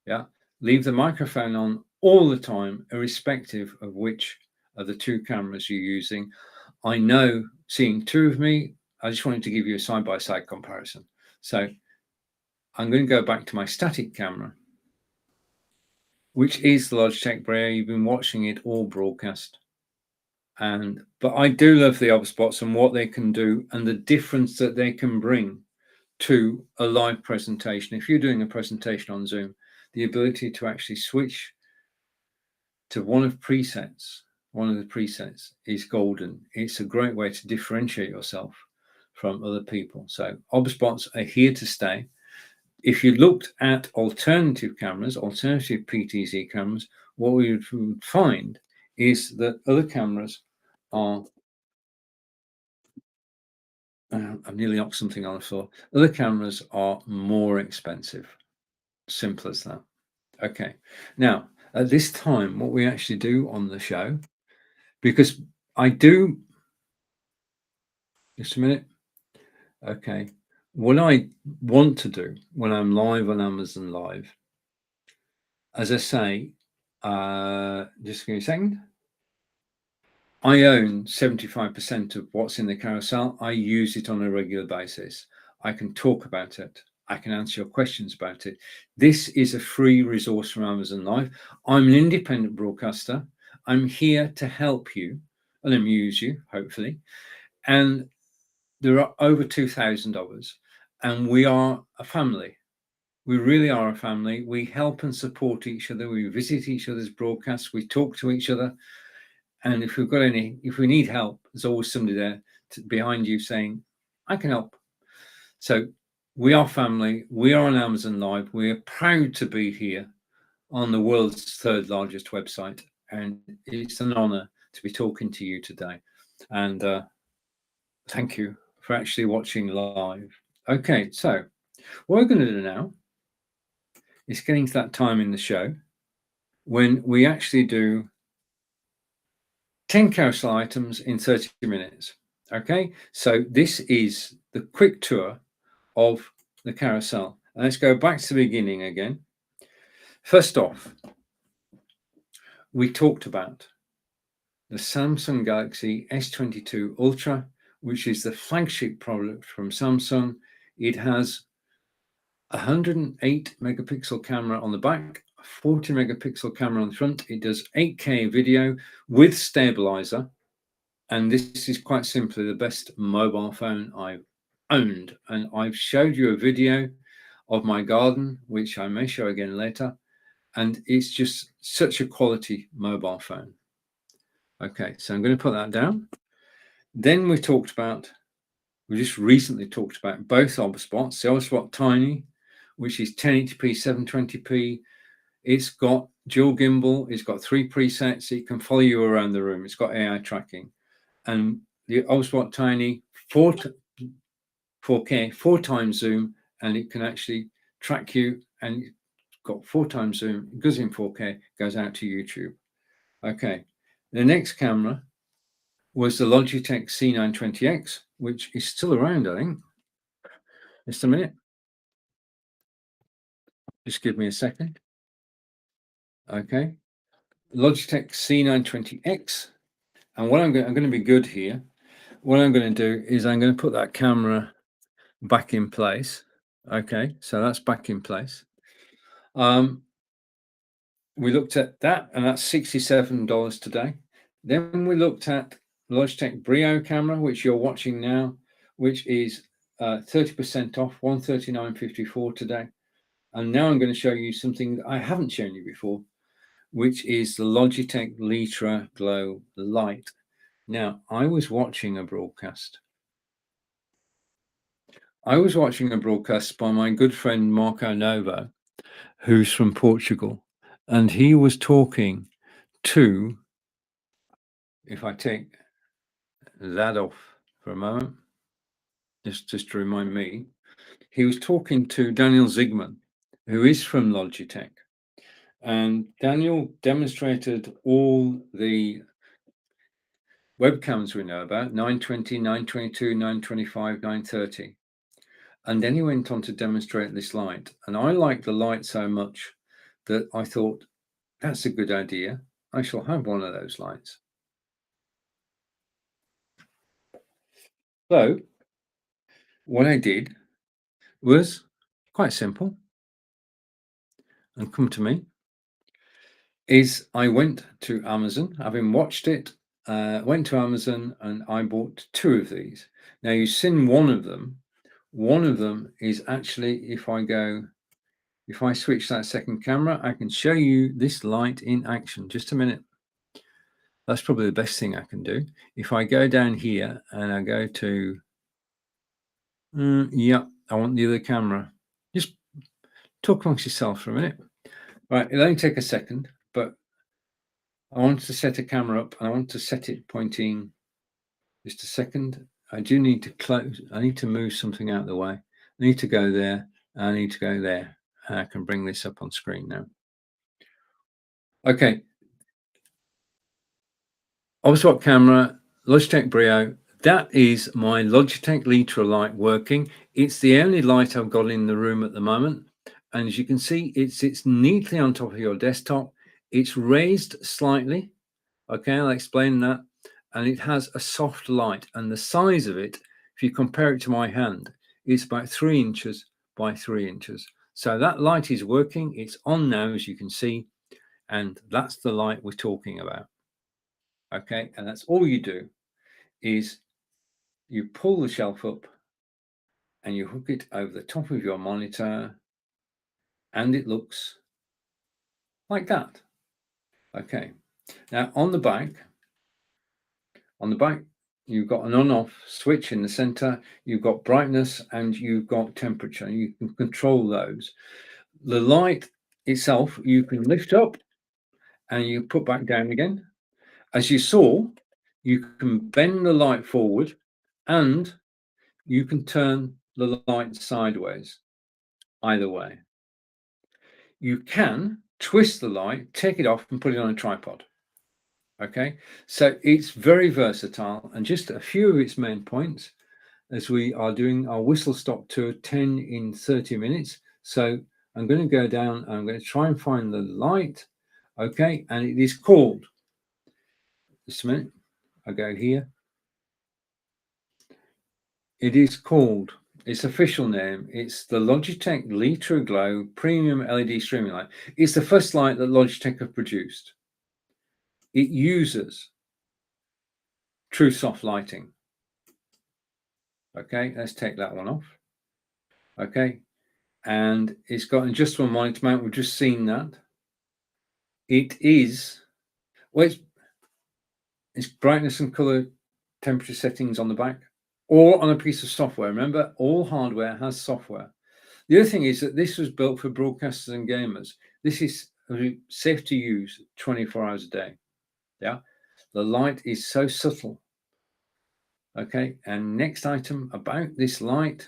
Yeah. Leave the microphone on all the time, irrespective of which of the two cameras you're using. I know, seeing two of me, I just wanted to give you a side-by-side comparison. So I'm going to go back to my static camera, which is the Logitech Brio. You've been watching it all broadcast. But I do love the Obspots and what they can do and the difference that they can bring to a live presentation. If you're doing a presentation on Zoom, the ability to actually switch to one of the presets is golden. It's a great way to differentiate yourself from other people. So Obspots are here to stay. If you looked at alternative cameras, alternative PTZ cameras, what we would find is that other cameras are, I've nearly knocked something on the floor. Other cameras are more expensive. Simple as that. Okay. Now, at this time, what we actually do on the show, because I do, just a minute. Okay. What I want to do when I'm live on Amazon Live, as I say, just give me a second. I own 75% of what's in the carousel. I use it on a regular basis. I can talk about it. I can answer your questions about it. This is a free resource from Amazon Live. I'm an independent broadcaster. I'm here to help you and amuse you, hopefully. And there are over 2,000 of us, and we are a family. We really are a family. We help and support each other. We visit each other's broadcasts. We talk to each other. And if we need help, there's always somebody there behind you saying, I can help. So we are family. We are on Amazon Live. We are proud to be here on the world's third largest website. And it's an honor to be talking to you today. And thank you for actually watching live. Okay, so what we're going to do now is getting to that time in the show when we actually do 10 carousel items in 30 minutes. Okay, so this is the quick tour of the carousel. And let's go back to the beginning again. First off, we talked about the Samsung Galaxy S22 Ultra, which is the flagship product from Samsung. It has a 108 megapixel camera on the back, a 40 megapixel camera on the front. It does 8K video with stabilizer. And this is quite simply the best mobile phone I've owned. And I've showed you a video of my garden, which I may show again later. And it's just such a quality mobile phone. Okay, so I'm going to put that down. Then we just recently talked about both OBSPOTs. The OBSPOT Tiny, which is 1080p, 720p. It's got dual gimbal. It's got 3 presets. It can follow you around the room. It's got AI tracking. And the OBSPOT Tiny 4K, 4 times zoom, and it can actually track you, and it's got 4 times zoom. It goes in 4K, goes out to YouTube. Okay, the next camera was the Logitech C920X, which is still around, I think. Just a minute. Just give me a second. Okay, Logitech C920X. And what I'm going to be good here. What I'm going to do is I'm going to put that camera back in place. Okay, so that's back in place. We looked at that, and that's $67 today. Then we looked at Logitech Brio camera, which you're watching now, which is 30% off, $139.54 today. And now I'm going to show you something that I haven't shown you before, which is the Logitech Litra Glow Light. Now, I was watching a broadcast. I was watching a broadcast by my good friend Marco Novo, who's from Portugal, and he was talking to, if I take that off for a moment, just to remind me, he was talking to Daniel Zigman, who is from Logitech, and Daniel demonstrated all the webcams we know about, 920, 922, 925, 930. And then he went on to demonstrate this light. And I liked the light so much that I thought, that's a good idea. I shall have one of those lights. So what I did was quite simple. And come to me, is I went to Amazon, having watched it, went to Amazon and I bought 2 of these. Now you've seen one of them. One of them is actually, if I switch that second camera, I can show you this light in action. Just a minute. That's probably the best thing I can do. If I go down here and I go to, yeah, I want the other camera. Just talk amongst yourself for a minute. Right, it'll only take a second, but I want to set a camera up and I want to set it pointing. Just a second. I do need to close. I need to move something out of the way. I need to go there. I need to go there. And I can bring this up on screen now. Okay. OBSPOT camera, Logitech Brio. That is my Logitech Litra light working. It's the only light I've got in the room at the moment. And as you can see, it sits neatly on top of your desktop. It's raised slightly. Okay, I'll explain that. And it has a soft light, and the size of it, if you compare it to my hand, is about 3 inches by 3 inches. So that light is working. It's on now, as you can see, and that's the light we're talking about. Okay, and that's all you do is you pull the shelf up and you hook it over the top of your monitor, and it looks like that. Okay, now on the back, on the back, you've got an on-off switch in the center, you've got brightness, and you've got temperature. You can control those. The light itself, you can lift up and you put back down again. As you saw, you can bend the light forward and you can turn the light sideways, either way. You can twist the light, take it off and put it on a tripod. Okay, so it's very versatile, and just a few of its main points as we are doing our whistle stop tour 10 in 30 minutes. So I'm going to go down, I'm going to try and find the light. Okay, and it is called, just a minute, I go here. It is called, its official name, it's the Logitech Litra Glow Premium LED Streaming Light. It's the first light that Logitech have produced. It uses true soft lighting. Okay, let's take that one off. Okay, and it's got an adjustable monitor mount. We've just seen that. It is, well, it's brightness and color temperature settings on the back, or on a piece of software. Remember, all hardware has software. The other thing is that this was built for broadcasters and gamers. This is safe to use 24 hours a day. Yeah, the light is so subtle. Okay, and next item about this light,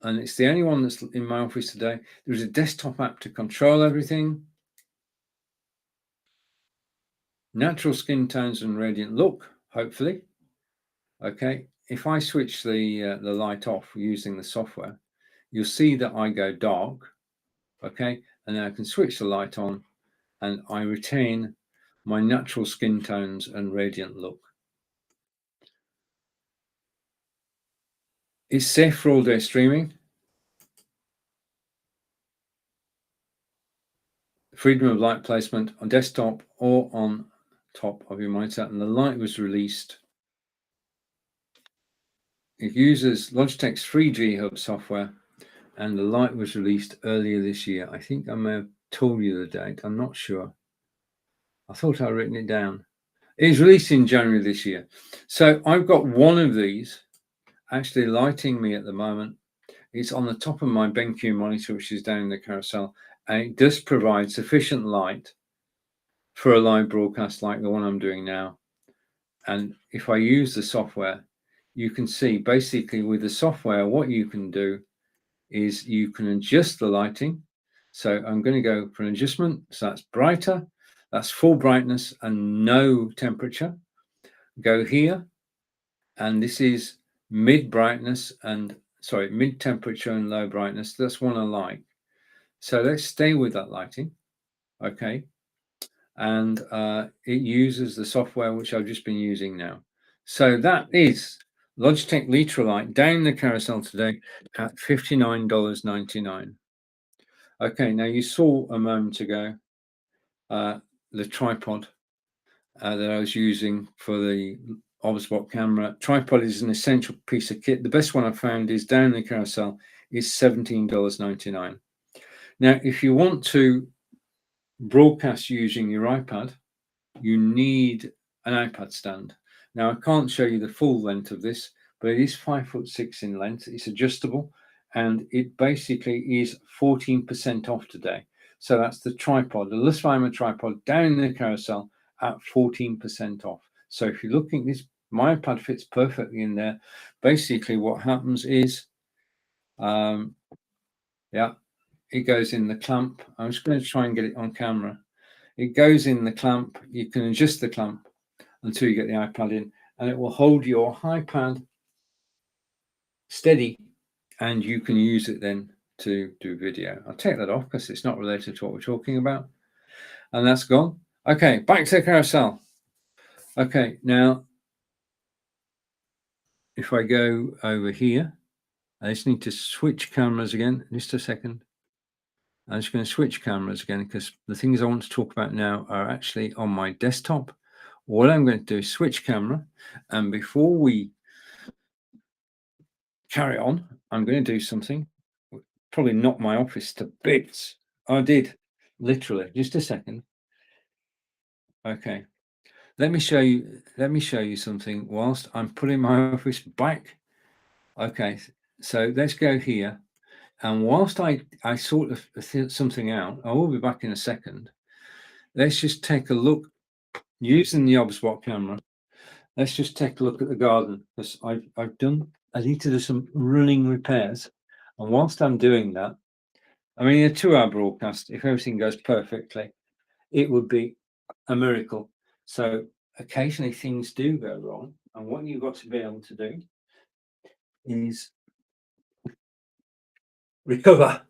and it's the only one that's in my office today. There's a desktop app to control everything. Natural skin tones and radiant look, hopefully. Okay, if I switch the light off using the software, you'll see that I go dark. Okay, and then I can switch the light on and I retain my natural skin tones and radiant look. It's safe for all day streaming. Freedom of light placement on desktop or on top of your monitor, and the light was released. It uses Logitech's 3G Hub software, and the light was released earlier this year. I think I may have told you the date. I'm not sure. I thought I'd written it down. It was released in January this year. So I've got one of these actually lighting me at the moment. It's on the top of my BenQ monitor, which is down in the carousel, and it does provide sufficient light for a live broadcast like the one I'm doing now. And if I use the software, you can see basically with the software, what you can do is you can adjust the lighting. So I'm going to go for an adjustment. So that's brighter, that's full brightness and no temperature. Go here, and this is mid brightness and mid temperature and low brightness. That's one I like. So let's stay with that lighting. Okay. And it uses the software which I've just been using now. So that is Logitech Litra Light down the carousel today at $59.99. Okay, now you saw a moment ago the tripod that I was using for the Obsbot camera. Tripod is an essential piece of kit. The best one I've found is down the carousel is $17.99. Now, if you want to broadcast using your iPad, you need an iPad stand. Now, I can't show you the full length of this, but it is 5'6" in length. It's adjustable, and it basically is 14% off today. So that's the tripod, the Lithvimer tripod down in the carousel at 14% off. So if you're looking, this my iPad fits perfectly in there. Basically, what happens is, yeah, it goes in the clamp. I'm just going to try and get it on camera. It goes in the clamp. You can adjust the clamp until you get the iPad in, and it will hold your iPad steady, and you can use it then to do video. I'll take that off because it's not related to what we're talking about. And that's gone. Okay, back to the carousel. Okay, now if I go over here, I just need to switch cameras again. Just a second. I'm just going to switch cameras again because the things I want to talk about now are actually on my desktop. What I'm going to do is switch camera, and before we carry on, I'm going to do something. Probably knock my office to bits. I did, literally. Just a second. Okay. let me show you something whilst I'm putting my office back. Okay, so let's go here. And whilst I sort of something out, I will be back in a second. Let's just take a look using the OBSBot camera. Let's just take a look at the garden, because I need to do some running repairs. And whilst I'm doing that, I mean, a 2-hour broadcast, if everything goes perfectly, it would be a miracle. So occasionally things do go wrong. And what you've got to be able to do is recover.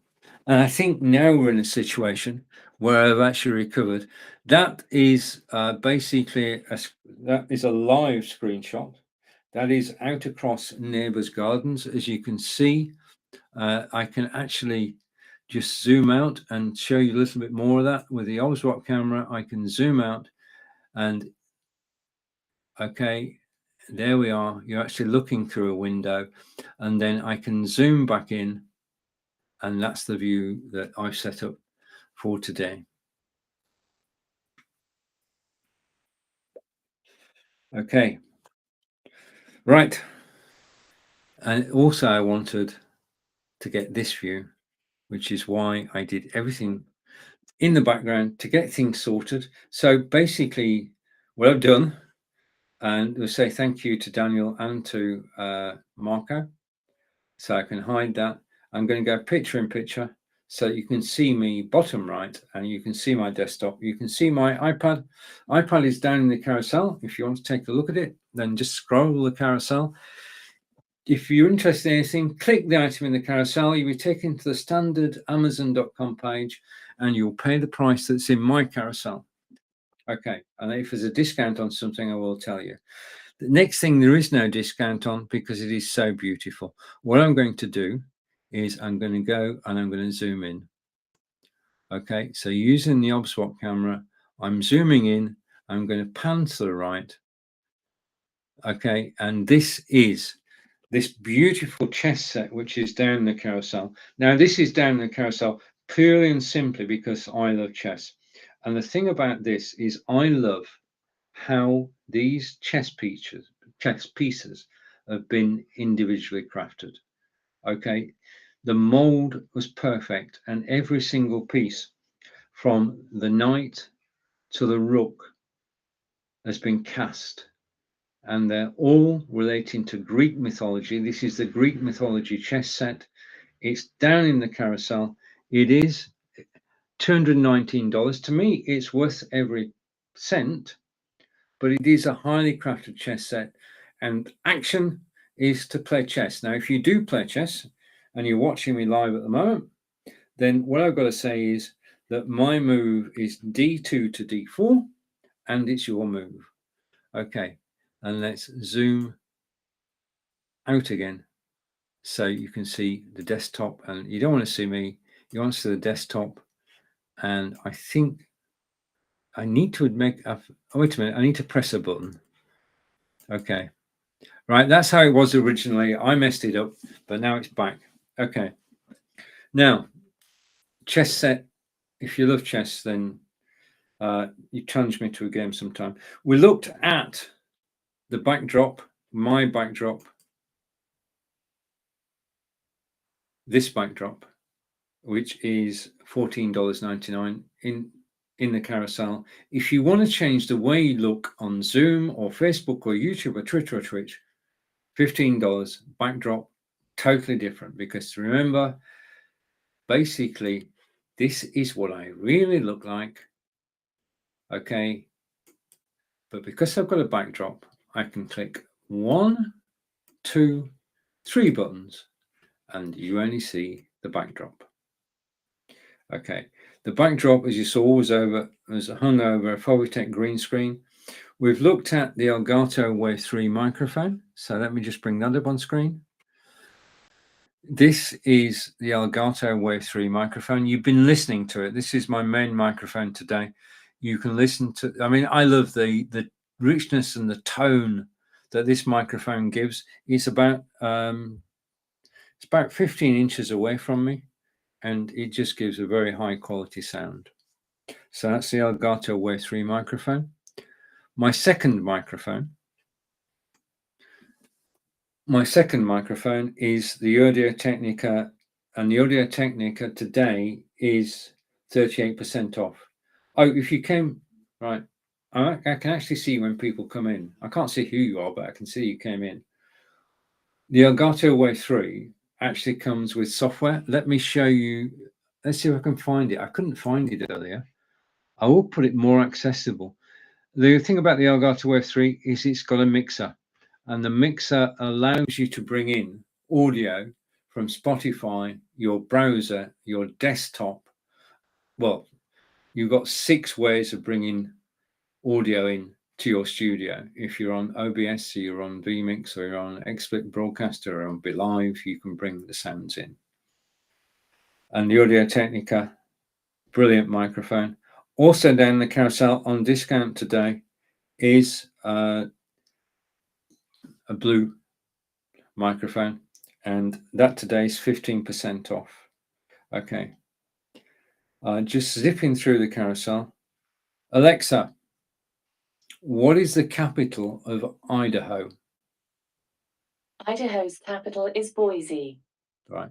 And I think now we're in a situation where I've actually recovered. That is basically that is a live screenshot. That is out across neighbours' gardens. As you can see, I can actually just zoom out and show you a little bit more of that with the OBSBot camera. I can zoom out and okay, there we are. You're actually looking through a window, and then I can zoom back in, and that's the view that I've set up for today. Okay, right. And also I wanted to get this view, which is why I did everything in the background to get things sorted. So basically what I've done, and we'll say thank you to Daniel and to Marco. So I can hide that. I'm going to go picture in picture so you can see me bottom right, and you can see my desktop. You can see my iPad. iPad is down in the carousel. If you want to take a look at it, then just scroll the carousel. If you're interested in anything, click the item in the carousel. You'll be taken to the standard Amazon.com page, and you'll pay the price that's in my carousel. Okay, and if there's a discount on something, I will tell you. The next thing there is no discount on because it is so beautiful. What I'm going to do is I'm going to go and I'm going to zoom in. Okay, so using the OBSBot camera, I'm zooming in. I'm going to pan to the right. Okay, and this is this beautiful chess set, which is down the carousel. Now, this is down the carousel purely and simply because I love chess. And the thing about this is I love how these chess pieces have been individually crafted. Okay, the mold was perfect, and every single piece from the knight to the rook has been cast, and they're all relating to Greek mythology. This is the Greek mythology chess set. It's down in the carousel. It is $219. To me, it's worth every cent, but it is a highly crafted chess set, and action is to play chess. Now, if you do play chess and you're watching me live at the moment, then what I've got to say is that my move is d2 to d4, and it's your move. Okay, and let's zoom out again so you can see the desktop, and you don't want to see me, you want to see the desktop. And I think I need to make oh, wait a minute, I need to press a button. Okay, right, that's how it was originally. I messed it up, but now it's back. Okay, now chess set. If you love chess, then you challenge me to a game sometime. We looked at the backdrop, my backdrop, this backdrop, which is $14.99 in the carousel. If you want to change the way you look on Zoom or Facebook or YouTube or Twitter or Twitch, $15 backdrop, totally different. Because remember, basically, this is what I really look like. Okay, but because I've got a backdrop, I can click 1, 2, 3 buttons, and you only see the backdrop. Okay, the backdrop, as you saw, was hung over a Fovitech green screen. We've looked at the Elgato Wave 3 microphone, so let me just bring that up on screen. This is the Elgato Wave 3 microphone. You've been listening to it. This is my main microphone today. You can listen to, I mean, I love the richness and the tone that this microphone gives. It's about 15 inches away from me, and it just gives a very high quality sound. So that's the Elgato Wave 3 microphone. My second microphone is the Audio Technica, and the Audio Technica today is 38% off. Oh, if you came, right, I can actually see when people come in. I can't see who you are, but I can see you came in. The Elgato Wave 3 actually comes with software. Let me show you. Let's see if I can find it. I couldn't find it earlier. I will put it more accessible. The thing about the Elgato Wave 3 is it's got a mixer, and the mixer allows you to bring in audio from Spotify, your browser, your desktop. Well, you've got 6 ways of bringing audio in to your studio. If you're on OBS, or you're on vMix, or you're on XSplit Broadcaster, or on BeLive, you can bring the sounds in. And the Audio Technica, brilliant microphone. Also down the carousel on discount today is a blue microphone, and that today is 15% off. Okay, just zipping through the carousel. Alexa, what is the capital of Idaho?
Idaho's capital is Boise.
Right.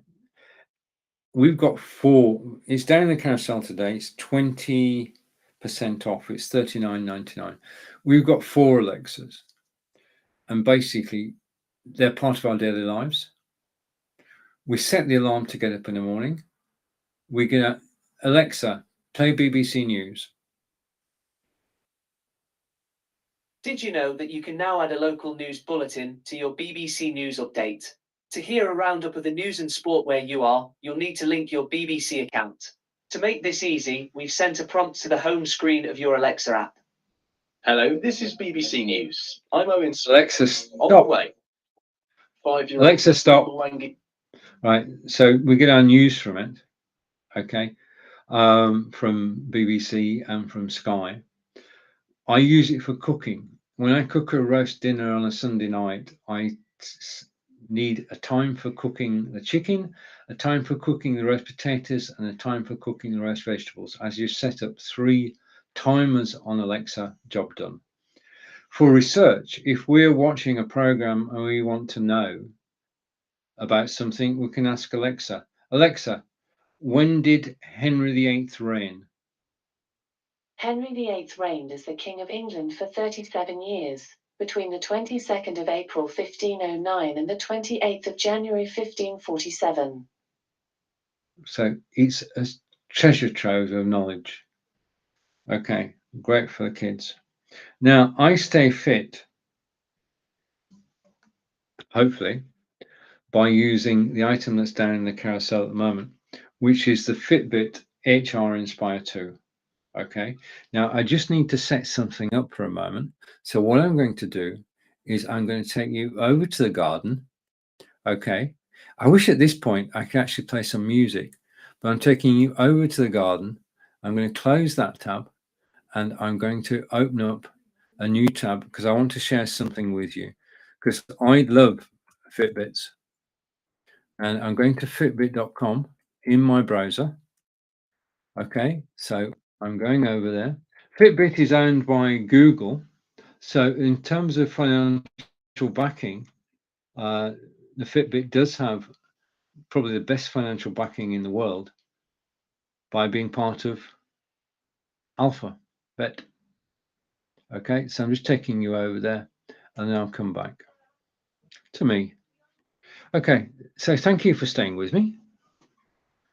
We've got 4. It's down the carousel today. It's 20% off. It's $39.99. We've got 4 Alexas, and basically they're part of our daily lives. We set the alarm to get up in the morning. We get Alexa, play BBC News.
Did you know that you can now add a local news bulletin to your BBC News update? To hear a roundup of the news and sport where you are, you'll need to link your BBC account. To make this easy, we've sent a prompt to the home screen of your Alexa app.
Hello, this is BBC News. I'm Owen.
Alexa,
On the
stop.
way. 5-year-old
Alexa, stop.
Wangi.
Right, so we get our news from it, okay, from BBC and from Sky. I use it for cooking. When I cook a roast dinner on a Sunday night, I need a time for cooking the chicken, a time for cooking the roast potatoes, and a time for cooking the roast vegetables. As you set up 3 timers on Alexa, job done. For research, if we're watching a program and we want to know about something, we can ask Alexa, Alexa, when did Henry VIII reign?
Henry VIII reigned as the King of England for 37 years, between the 22nd of April 1509 and the 28th of January 1547.
So it's a treasure trove of knowledge. Okay, great for the kids. Now, I stay fit, hopefully, by using the item that's down in the carousel at the moment, which is the Fitbit HR Inspire 2. Okay, now I just need to set something up for a moment. So what I'm going to do is I'm going to take you over to the garden. Okay, I wish at this point I could actually play some music, but I'm taking you over to the garden. I'm going to close that tab, and I'm going to open up a new tab because I want to share something with you, because I love Fitbits. And I'm going to fitbit.com in my browser. Okay, so I'm going over there. Fitbit is owned by Google. So in terms of financial backing, the Fitbit does have probably the best financial backing in the world by being part of Alphabet. Okay, so I'm just taking you over there, and then I'll come back to me. Okay, so thank you for staying with me.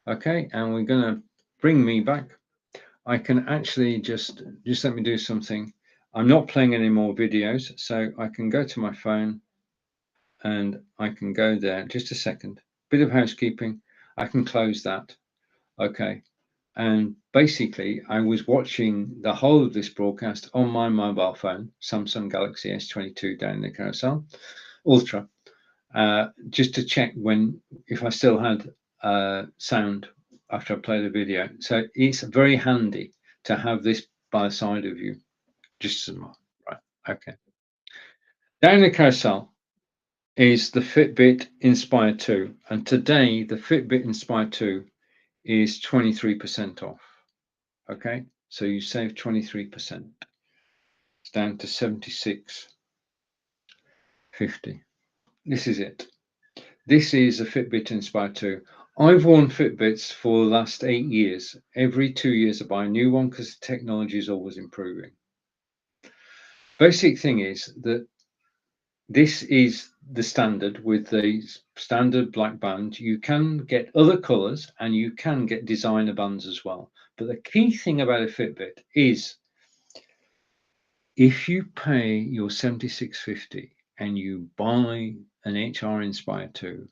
Okay, and we're going to bring me back. I can actually just let me do something. I'm not playing any more videos, so I can go to my phone and I can go there. Just a second. Bit of housekeeping. I can close that. Okay. And basically, I was watching the whole of this broadcast on my mobile phone, Samsung Galaxy S22 down in the carousel, Ultra, just to check if I still had sound after I play the video. So it's very handy to have this by the side of you. Just some, right? Okay. Down the carousel is the Fitbit Inspire 2, and today the Fitbit Inspire 2 is 23% off. Okay, so you save 23%. It's down to 76.50. This is it. This is a Fitbit Inspire 2. I've worn Fitbits for the last 8 years. Every 2 years I buy a new one because technology is always improving. Basic thing is that this is the standard with the standard black band. You can get other colors and you can get designer bands as well. But the key thing about a Fitbit is if you pay your $76.50 and you buy an HR Inspire 2,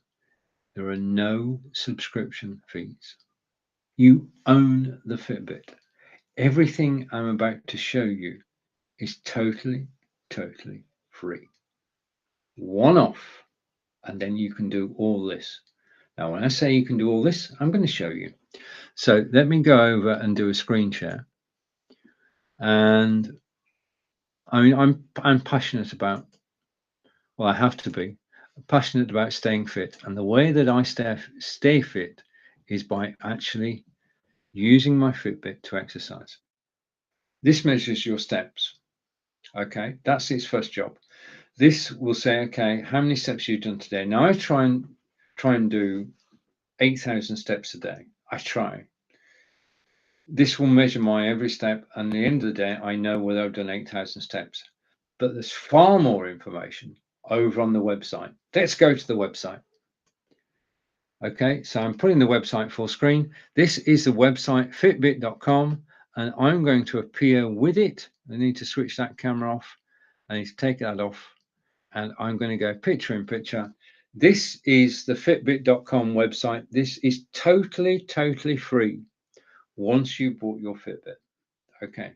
there are no subscription fees. You own the Fitbit. Everything I'm about to show you is totally free. One off, and then you can do all this. Now, when I say you can do all this, I'm going to show you. So let me go over and do a screen share. And I mean, I'm passionate about, well, I have to be passionate about staying fit. And the way that I stay fit is by actually using my Fitbit to exercise. This measures your steps. Okay, that's its first job. This will say, okay, how many steps you've done today. Now I try and do 8,000 steps a day. I try. This will measure my every step, and at the end of the day, I know whether I've done 8,000 steps. But there's far more information over on the website. Let's go to the website. Okay, so I'm putting the website full screen. This is the website, fitbit.com, and I'm going to appear with it. I need to switch that camera off. I need to take that off, and I'm going to go picture in picture. This is the fitbit.com website. This is totally free once you bought your Fitbit. Okay.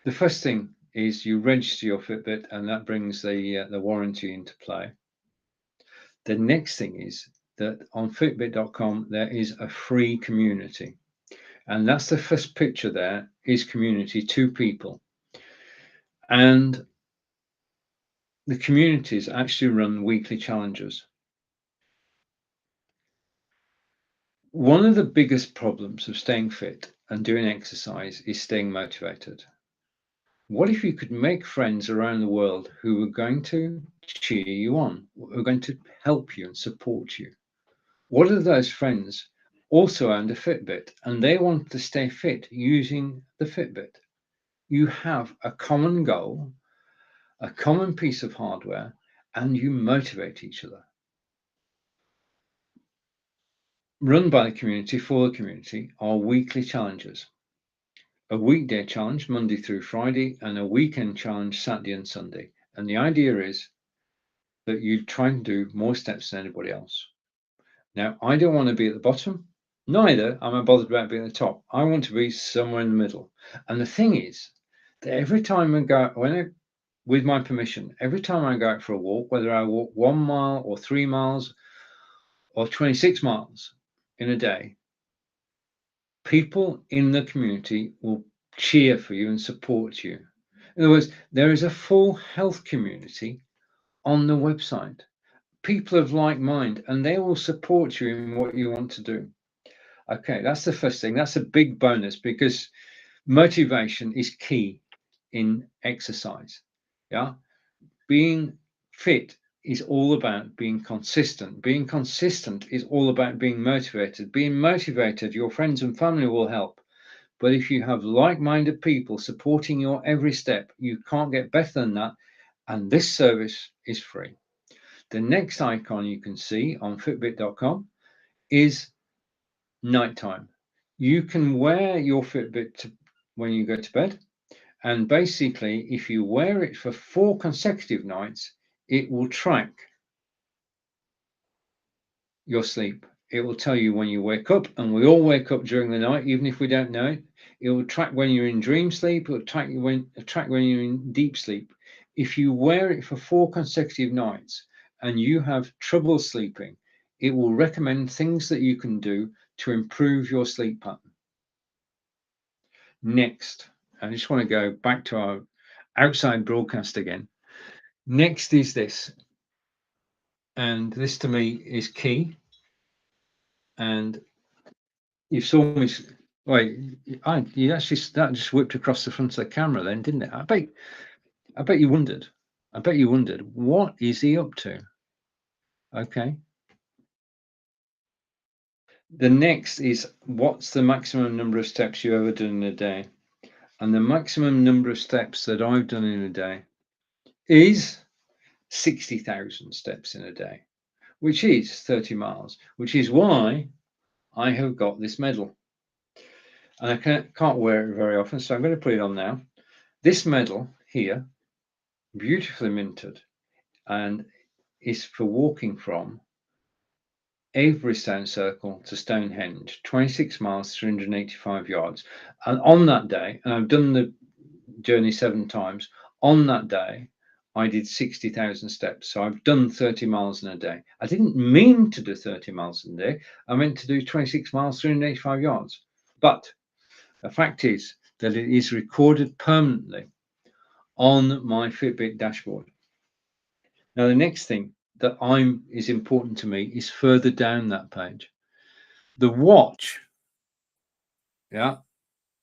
The first thing is you register your Fitbit, and that brings the warranty into play. The next thing is that on fitbit.com there is a free community, and that's the first picture there is community, 2 people, and the communities actually run weekly challenges. One of the biggest problems of staying fit and doing exercise is staying motivated. What if you could make friends around the world who are going to cheer you on, who are going to help you and support you? What if those friends also owned a Fitbit and they want to stay fit using the Fitbit? You have a common goal, a common piece of hardware, and you motivate each other. Run by the community for the community are weekly challenges. A weekday challenge Monday through Friday and a weekend challenge Saturday and Sunday. And the idea is that you try and do more steps than anybody else. Now, I don't want to be at the bottom, neither am I bothered about being at the top. I want to be somewhere in the middle. And the thing is that every time I go, with my permission, every time I go out for a walk, whether I walk 1 mile or 3 miles or 26 miles in a day, people in the community will cheer for you and support you. In other words, there is a full health community on the website. People of like mind, and they will support you in what you want to do. Okay, that's the first thing. That's a big bonus because motivation is key in exercise. Yeah, being fit is all about being consistent. Being consistent is all about being motivated. Being motivated, your friends and family will help. But if you have like-minded people supporting your every step, you can't get better than that. And this service is free. The next icon you can see on fitbit.com is nighttime. You can wear your Fitbit when you go to bed. And basically, if you wear it for 4 consecutive nights, it will track your sleep. It will tell you when you wake up, and we all wake up during the night, even if we don't know it. It will track when you're in dream sleep. It will track when you're in deep sleep. If you wear it for 4 consecutive nights and you have trouble sleeping, it will recommend things that you can do to improve your sleep pattern. Next, I just want to go back to our outside broadcast again. Next is this, and this to me is key. And you saw me, Wait, you actually that just whipped across the front of the camera then, didn't it? I bet you wondered. I bet you wondered, what is he up to? Okay. The next is, what's the maximum number of steps you ever done in a day? And the maximum number of steps that I've done in a day is 60,000 steps in a day, which is 30 miles, which is why I have got this medal. And I can't wear it very often, so I'm going to put it on now. This medal here, beautifully minted, and is for walking from Averystone Circle to Stonehenge, 26 miles, 385 yards. And on that day, and I've done the journey 7 times, on that day, I did 60,000 steps. So I've done 30 miles in a day. I didn't mean to do 30 miles in a day. I meant to do 26 miles, 385 yards. But the fact is that it is recorded permanently on my Fitbit dashboard. Now, the next thing that is important to me is further down that page. The watch, yeah,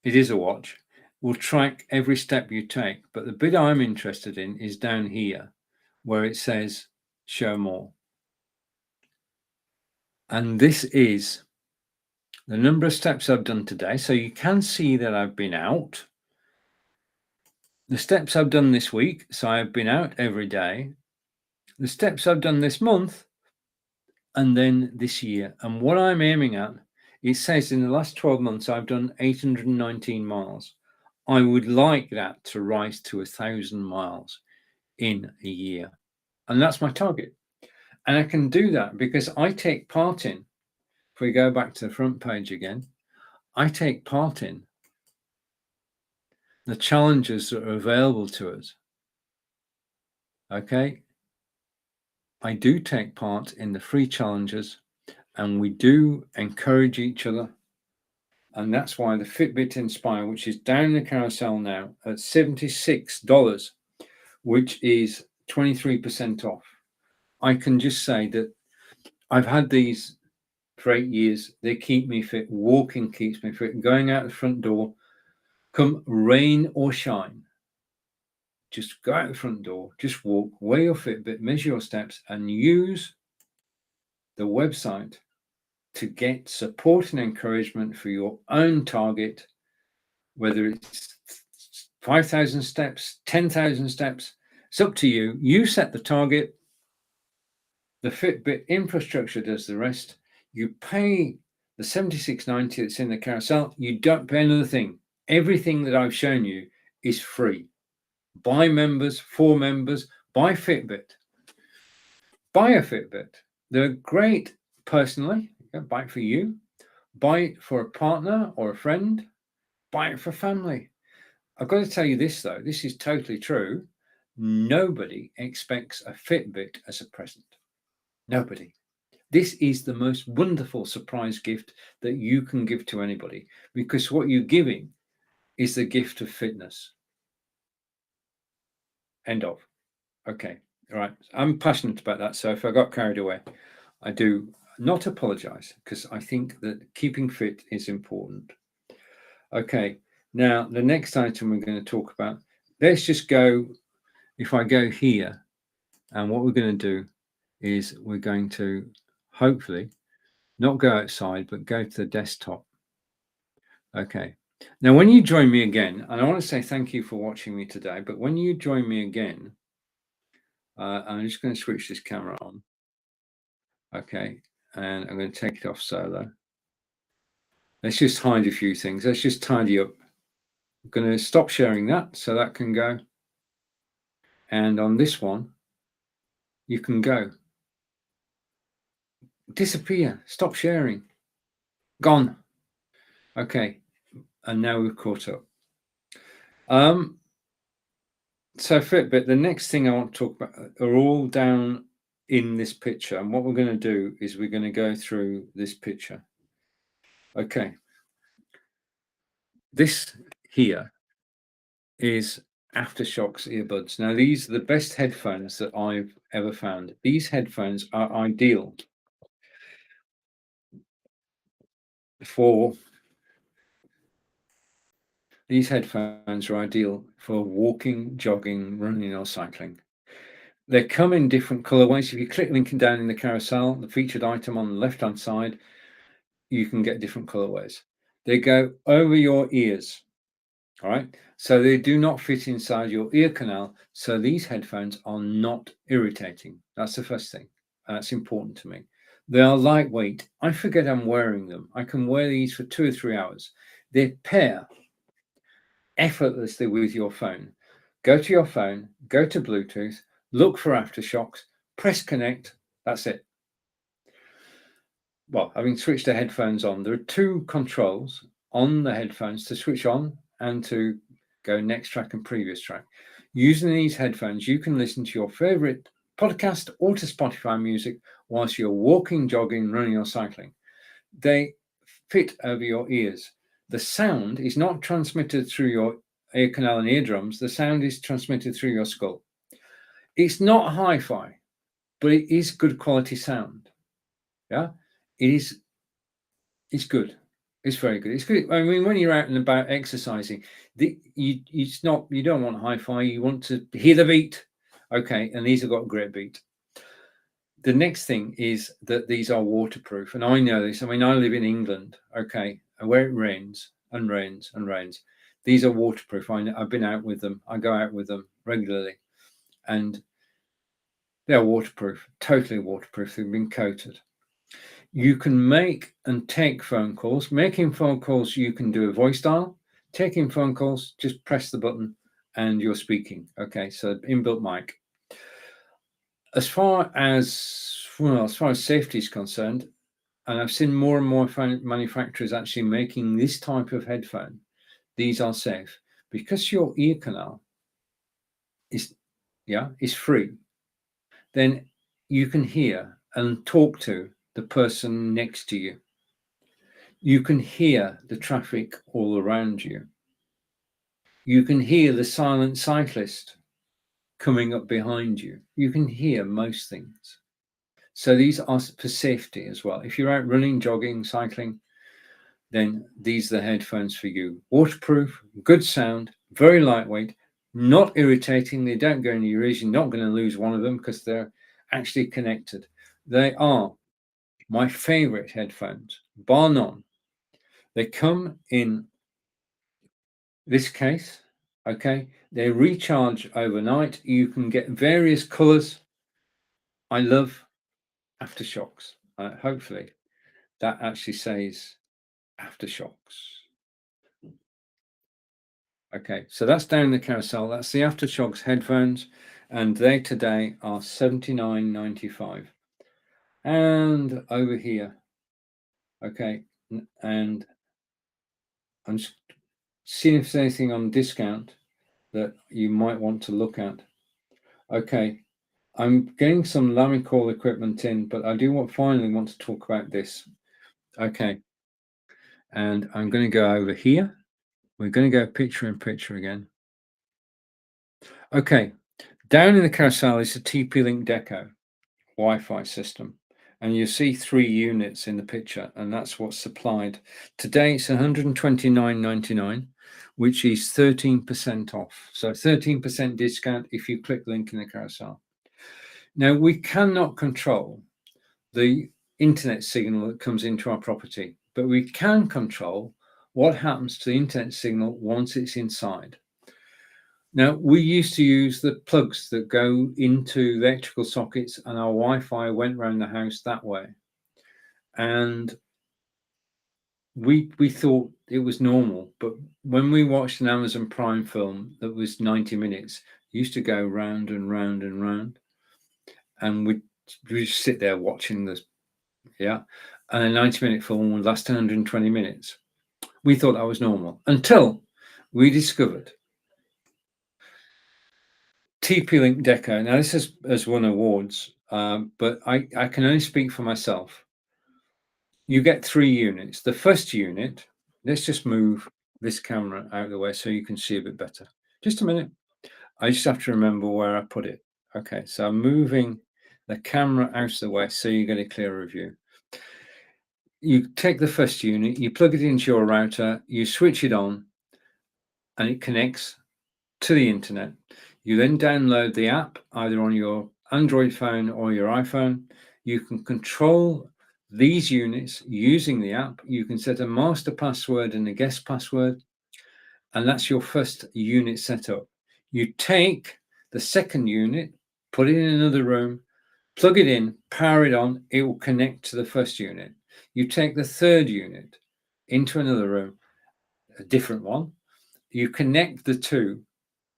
it is a watch, will track every step you take. But the bit I'm interested in is down here where it says show more. And this is the number of steps I've done today. So you can see that I've been out. The steps I've done this week. So I've been out every day. The steps I've done this month. And then this year. And what I'm aiming at, it says in the last 12 months, I've done 819 miles. I would like that to rise to 1,000 miles in a year. And that's my target. And I can do that because I take part in, if we go back to the front page again, I take part in the challenges that are available to us. Okay. I do take part in the free challenges, and we do encourage each other. And that's why the Fitbit Inspire, which is down the carousel now at $76, which is 23% off. I can just say that I've had these for 8 years. They keep me fit. Walking keeps me fit. Going out the front door, come rain or shine, just go out the front door, just walk, wear your Fitbit, measure your steps, and use the website to get support and encouragement for your own target, whether it's 5,000 steps, 10,000 steps. It's up to you. You set the target. The Fitbit infrastructure does the rest. You pay the $76.90 that's in the carousel. You don't pay another thing. Everything that I've shown you is free. Buy members, for members, buy Fitbit. Buy a Fitbit. They're great personally. Buy it for you. Buy it for a partner or a friend. Buy it for family. I've got to tell you this, though. This is totally true. Nobody expects a Fitbit as a present. Nobody. This is the most wonderful surprise gift that you can give to anybody, because what you're giving is the gift of fitness. End of. Okay. All right. I'm passionate about that. So if I got carried away, I do not apologize, because I think that keeping fit is important. Okay. Now, the next item we're going to talk about, let's just go, if I go here, and what we're going to do is we're going to hopefully not go outside, but go to the desktop. Okay. Now, when you join me again, and I want to say thank you for watching me today, but when you join me again, I'm just going to switch this camera on. Okay. And I'm going to take it off solo. Let's just hide a few things. Let's just tidy up. I'm going to stop sharing that so that can go. And on this one, you can go. Disappear. Stop sharing. Gone. Okay. And now we've caught up. So Fitbit, the next thing I want to talk about are all down in this picture. And what we're going to do is we're going to go through this picture. Okay. This here is Aftershok's earbuds. Now, these are the best headphones that I've ever found. These headphones are ideal for These headphones are ideal for walking, jogging, running, or cycling. They come in different colorways. If you click linking down in the carousel, the featured item on the left-hand side, you can get different colorways. They go over your ears. All right. So they do not fit inside your ear canal. So these headphones are not irritating. That's the first thing. That's important to me. They are lightweight. I forget I'm wearing them. I can wear these for 2 or 3 hours. They pair effortlessly with your phone. Go to your phone, go to Bluetooth, look for aftershocks, press connect. That's it. Well, having switched the headphones on, there are 2 controls on the headphones to switch on and to go next track and previous track. Using these headphones, you can listen to your favorite podcast or to Spotify music whilst you're walking, jogging, running, or cycling. They fit over your ears. The sound is not transmitted through your ear canal and eardrums. The sound is transmitted through your skull. It's not hi-fi, but it is good quality sound. Yeah, it is. It's good. It's very good. It's good. I mean, when you're out and about exercising, it's not. You don't want hi-fi. You want to hear the beat. Okay, and these have got a great beat. The next thing is that these are waterproof, and I know this. I mean, I live in England. Okay, where it rains and rains and rains. These are waterproof. I've been out with them. I go out with them regularly, and they're waterproof. Totally waterproof. They've been coated. You can make and take phone calls. Making phone calls, you can do a voice dial. Taking phone calls, just press the button and you're speaking. Okay, so inbuilt mic. As far as safety is concerned, and I've seen more and more manufacturers actually making this type of headphone, these are safe because your ear canal is free. Then you can hear and talk to the person next to you. You can hear the traffic all around you. You can hear the silent cyclist coming up behind you. You can hear most things. So these are for safety as well. If you're out running, jogging, cycling, then these are the headphones for you. Waterproof, good sound, very lightweight, not irritating. They don't go in your ears. You're not going to lose one of them because they're actually connected. They are my favorite headphones, bar none. They come in this case. Okay, they recharge overnight. You can get various colors. I love aftershocks. Hopefully that actually says aftershocks. Okay, so that's down the carousel. That's the aftershocks headphones, and they today are $79.95. And over here, okay, and I'm just seeing if there's anything on discount that you might want to look at. Okay, I'm getting some Lamicall equipment in, but I do finally want to talk about this. Okay, and I'm going to go over here. We're going to go picture in picture again. Okay, down in the carousel is a TP-Link Deco Wi-Fi system, and you see 3 units in the picture, and that's what's supplied. Today it's $129.99, which is 13% off. So 13% discount if you click link in the carousel. Now, we cannot control the internet signal that comes into our property, but we can control what happens to the internet signal once it's inside. Now, we used to use the plugs that go into the electrical sockets, and our Wi-Fi went around the house that way. And we thought it was normal, but when we watched an Amazon Prime film that was 90 minutes, it used to go round and round and round, and we just sit there watching this, and a 90-minute film would last 120 minutes. We thought that was normal until we discovered TP-Link Deco. Now, this has won awards, but I can only speak for myself. You get 3 units. The first unit, let's just move this camera out of the way so you can see a bit better. Just a minute. I just have to remember where I put it. Okay, so I'm moving the camera out of the way so you get a clearer view. You take the first unit, you plug it into your router, you switch it on, and it connects to the internet. You then download the app either on your Android phone or your iPhone. You can control these units using the app. You can set a master password and a guest password, and that's your first unit setup. You take the second unit, put it in another room, plug it in, power it on, it will connect to the first unit. You take the third unit into another room, a different one, you connect the two,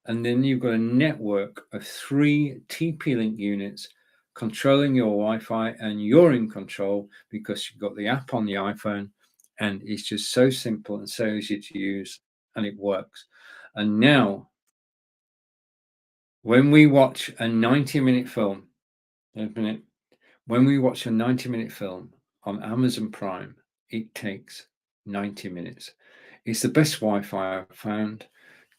and then you've got a network of 3 TP-Link units controlling your Wi-Fi, and you're in control because you've got the app on the iPhone, and it's just so simple and so easy to use, and it works. And now, when we watch a 90-minute film, when we watch a 90-minute film on Amazon Prime, it takes 90 minutes. It's the best Wi-Fi I've found.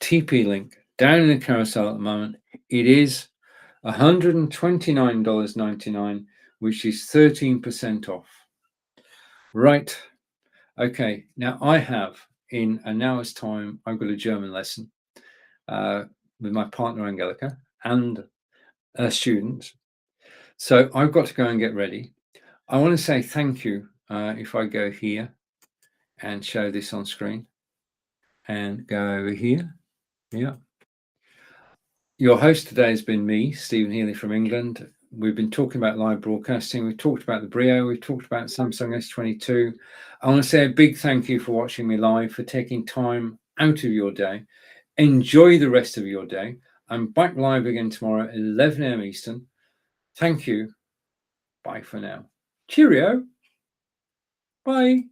TP-Link, down in the carousel at the moment. It is $129.99, which is 13% off. Right. Okay. Now I have, in an hour's time, I've got a German lesson with my partner Angelica and students. So I've got to go and get ready. I want to say thank you. If I go here and show this on screen and go over here. Yeah. Your host today has been me, Stephen Healey from England. We've been talking about live broadcasting. We've talked about the Brio. We've talked about Samsung S22. I want to say a big thank you for watching me live, for taking time out of your day. Enjoy the rest of your day. I'm back live again tomorrow at 11 a.m. Eastern. Thank you. Bye for now. Cheerio. Bye.